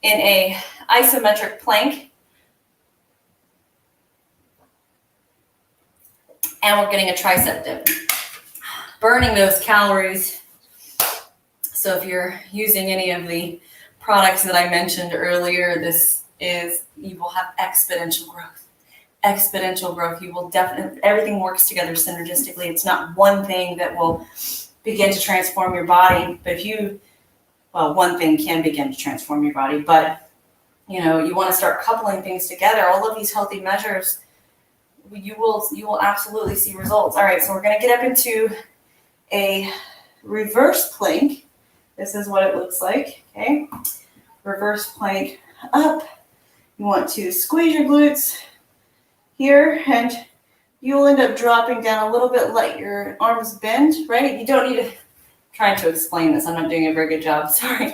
in a isometric plank. And we're getting a tricep dip. Burning those calories. So if you're using any of the products that I mentioned earlier, you will have exponential growth. Exponential growth. You will definitely, everything works together synergistically. It's not one thing that will begin to transform your body. But one thing can begin to transform your body, but you want to start coupling things together. All of these healthy measures, you will absolutely see results. All right, so we're going to get up into a reverse plank. This is what it looks like, okay? Reverse plank up. You want to squeeze your glutes here, and you'll end up dropping down a little bit, let your arms bend, right? You don't need to, trying to explain this. I'm not doing a very good job, sorry.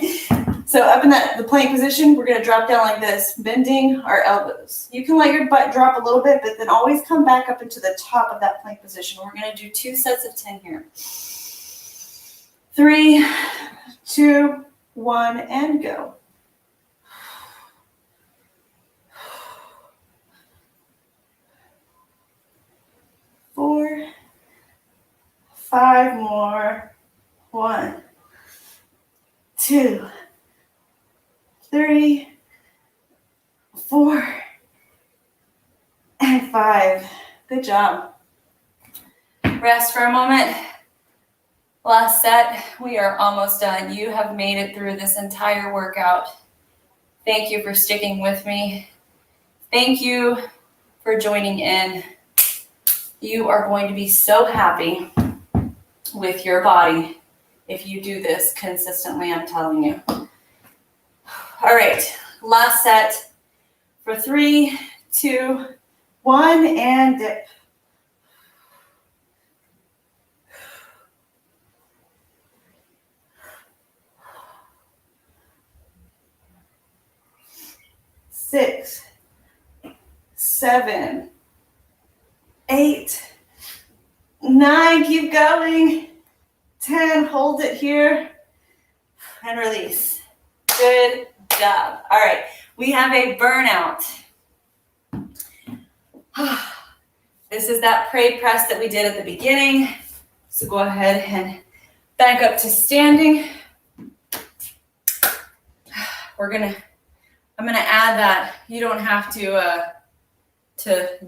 So up in the plank position, we're gonna drop down like this, bending our elbows. You can let your butt drop a little bit, but then always come back up into the top of that plank position. We're gonna do 2 sets of 10 here. 3, 2, 1, and go. 4, 5 more. 1, 2, 3, 4, and 5. Good job. Rest for a moment. Last set. We are almost done. You have made it through this entire workout. Thank you for sticking with me. Thank you for joining in. You are going to be so happy with your body if you do this consistently, I'm telling you. All right, last set for 3, 2, 1, and dip. Six, 7, 8, 9, keep going. 10, hold it here and release. Good job. All right, we have a burnout. This is that pray press that we did at the beginning. So go ahead and back up to standing. I'm gonna add that you don't have to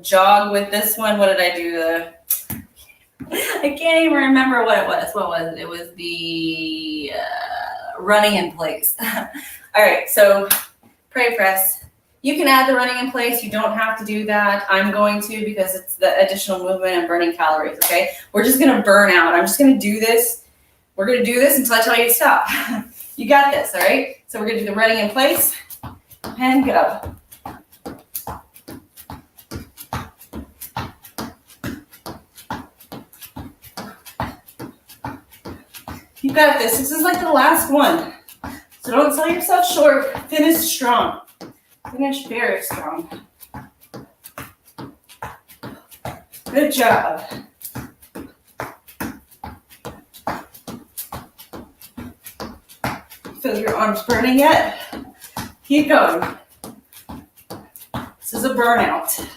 jog with this one. What did I do? I can't even remember what it was. What was it? It was the running in place. All right, so pray press. You can add the running in place. You don't have to do that. I'm going to because it's the additional movement and burning calories, okay? We're just gonna burn out. I'm just gonna do this. We're gonna do this until I tell you to stop. You got this, all right? So we're gonna do the running in place and go. You got this. This is like the last one. So don't sell yourself short. Finish strong. Finish very strong. Good job. Feel your arms burning yet? Keep going. This is a burnout.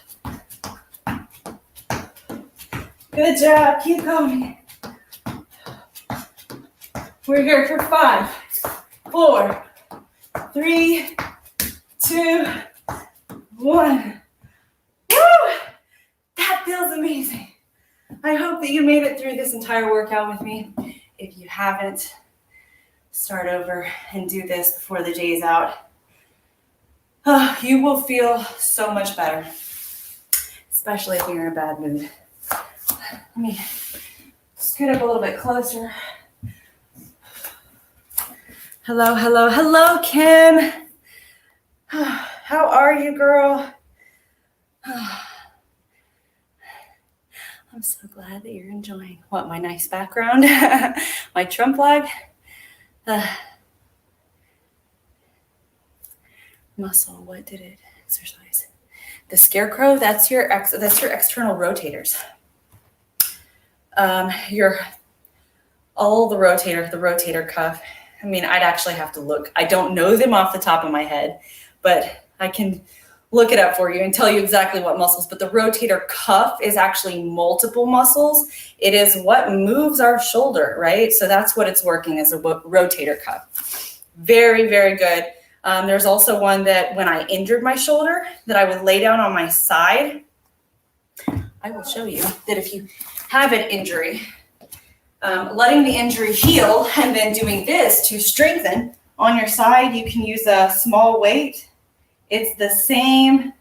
Good job. Keep going. We're here for 5, 4, 3, 2, 1. Woo! That feels amazing. I hope that you made it through this entire workout with me. If you haven't, start over and do this before the day's out. You will feel so much better, especially if you're in a bad mood. Let me scoot up a little bit closer. Hello, hello, hello, Kim. How are you, girl? I'm so glad that you're enjoying what, my nice background, my Trump flag. Muscle, what did it exercise? The scarecrow, that's your external rotators. The rotator cuff. I mean, I'd actually have to look. I don't know them off the top of my head, but I can look it up for you and tell you exactly what muscles. But the rotator cuff is actually multiple muscles. It is what moves our shoulder, right? So that's what it's working as a rotator cuff. Very, very good. There's also one that when I injured my shoulder that I would lay down on my side. I will show you that if you have an injury, letting the injury heal and then doing this to strengthen on your side, you can use a small weight. It's the same,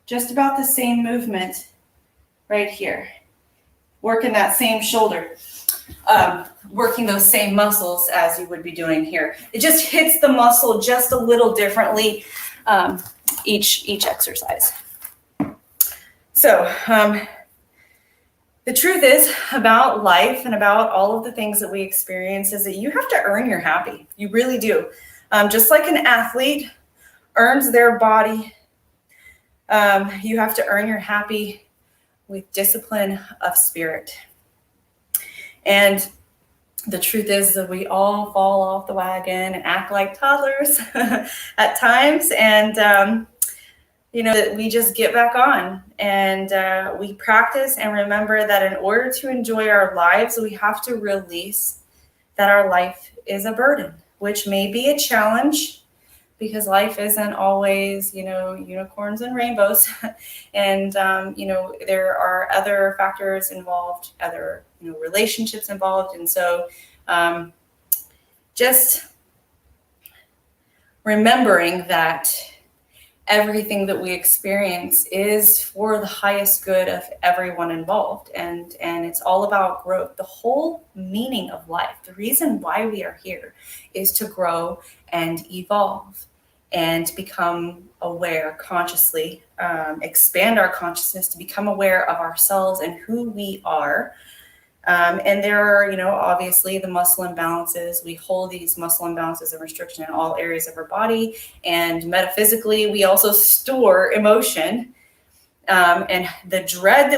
just about the same movement right here. Working that same shoulder, working those same muscles as you would be doing here. It just hits the muscle just a little differently each exercise. So, the truth is about life and about all of the things that we experience is that you have to earn your happy. You really do. Just like an athlete earns their body, you have to earn your happy with discipline of spirit. And the truth is that we all fall off the wagon and act like toddlers at times. And, that we just get back on and we practice and remember that in order to enjoy our lives, we have to release that our life is a burden, which may be a challenge because life isn't always, unicorns and rainbows. And, there are other factors involved, other, relationships involved. And so just remembering that everything that we experience is for the highest good of everyone involved. And it's all about growth. The whole meaning of life, the reason why we are here is to grow and evolve and become aware consciously, expand our consciousness to become aware of ourselves and who we are. And there are, obviously the muscle imbalances. We hold these muscle imbalances and restriction in all areas of our body. And metaphysically, we also store emotion and the dread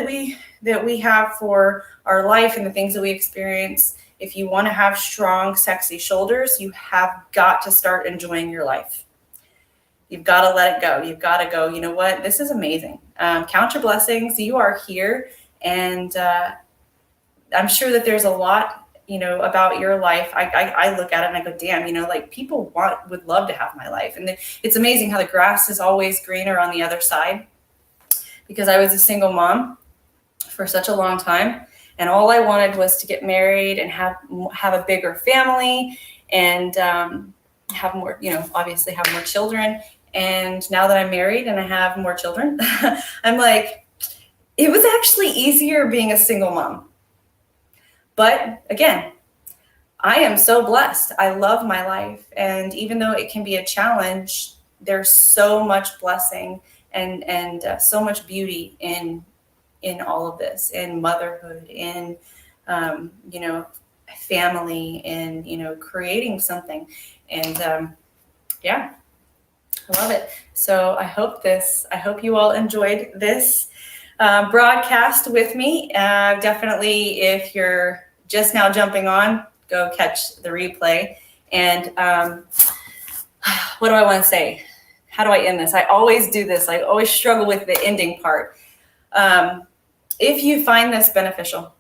that we have for our life and the things that we experience. If you want to have strong, sexy shoulders, you have got to start enjoying your life. You've got to let it go. You've got to go, you know what? This is amazing. Count your blessings. You are here. And I'm sure that there's a lot, you know, about your life. I look at it and I go, damn, you know, like people would love to have my life. And it's amazing how the grass is always greener on the other side, because I was a single mom for such a long time. And all I wanted was to get married and have a bigger family and have more, you know, obviously have more children. And now that I'm married and I have more children, I'm like, it was actually easier being a single mom. But again, I am so blessed. I love my life. And even though it can be a challenge, there's so much blessing and so much beauty in all of this, in motherhood, in, you know, family, in, you know, creating something. And yeah, I love it. So I hope you all enjoyed this broadcast with me. Definitely, if you're just now jumping on, go catch the replay. And what do I want to say? How do I end this? I always do this. I always struggle with the ending part. If you find this beneficial,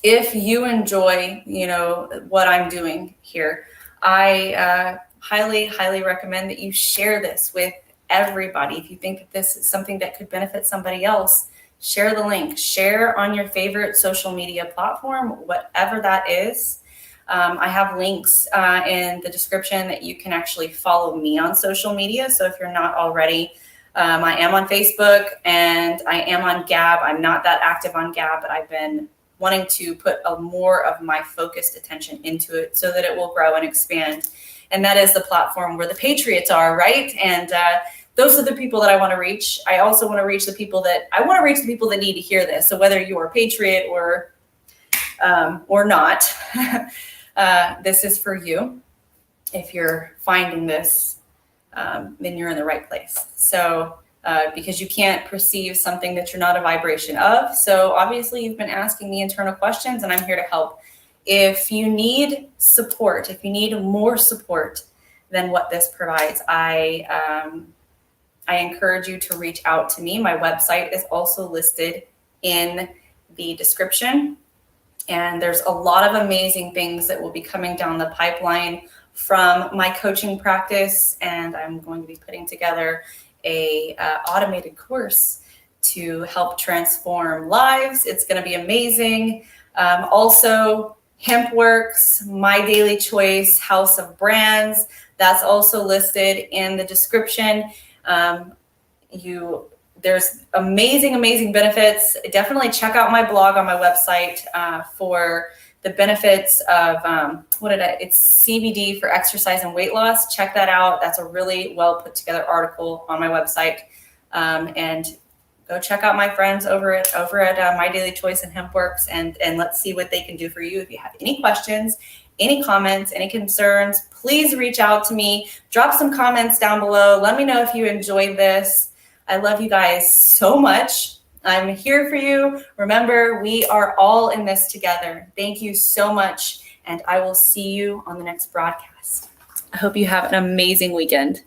if you enjoy, you know, what I'm doing here, I highly, highly recommend that you share this with everybody. If you think that this is something that could benefit somebody else, share the link, share on your favorite social media platform, whatever that is. I have links in the description that you can actually follow me on social media. So if you're not already, I am on Facebook and I am on Gab. I'm not that active on Gab, but I've been wanting to put more of my focused attention into it so that it will grow and expand. And that is the platform where the patriots are, right? And those are the people that I want to reach. I also want to reach the people that need to hear this. So whether you're a patriot or not, this is for you. If you're finding this, then you're in the right place. So because you can't perceive something that you're not a vibration of. So obviously you've been asking the internal questions and I'm here to help. If you need support, if you need more support than what this provides, I encourage you to reach out to me. My website is also listed in the description. And there's a lot of amazing things that will be coming down the pipeline from my coaching practice. And I'm going to be putting together a automated course to help transform lives. It's going to be amazing. Also, HempWorks, My Daily Choice, House of Brands, that's also listed in the description. There's amazing benefits. Definitely check out my blog on my website for the benefits of it's CBD for exercise and weight loss. Check that out. That's a really well put together article on my website. And go check out my friends over at My Daily Choice and HempWorks, and let's see what they can do for you. If you have any questions, any comments, any concerns, please reach out to me. Drop some comments down below. Let me know if you enjoyed this. I love you guys so much. I'm here for you. Remember, we are all in this together. Thank you so much, and I will see you on the next broadcast. I hope you have an amazing weekend.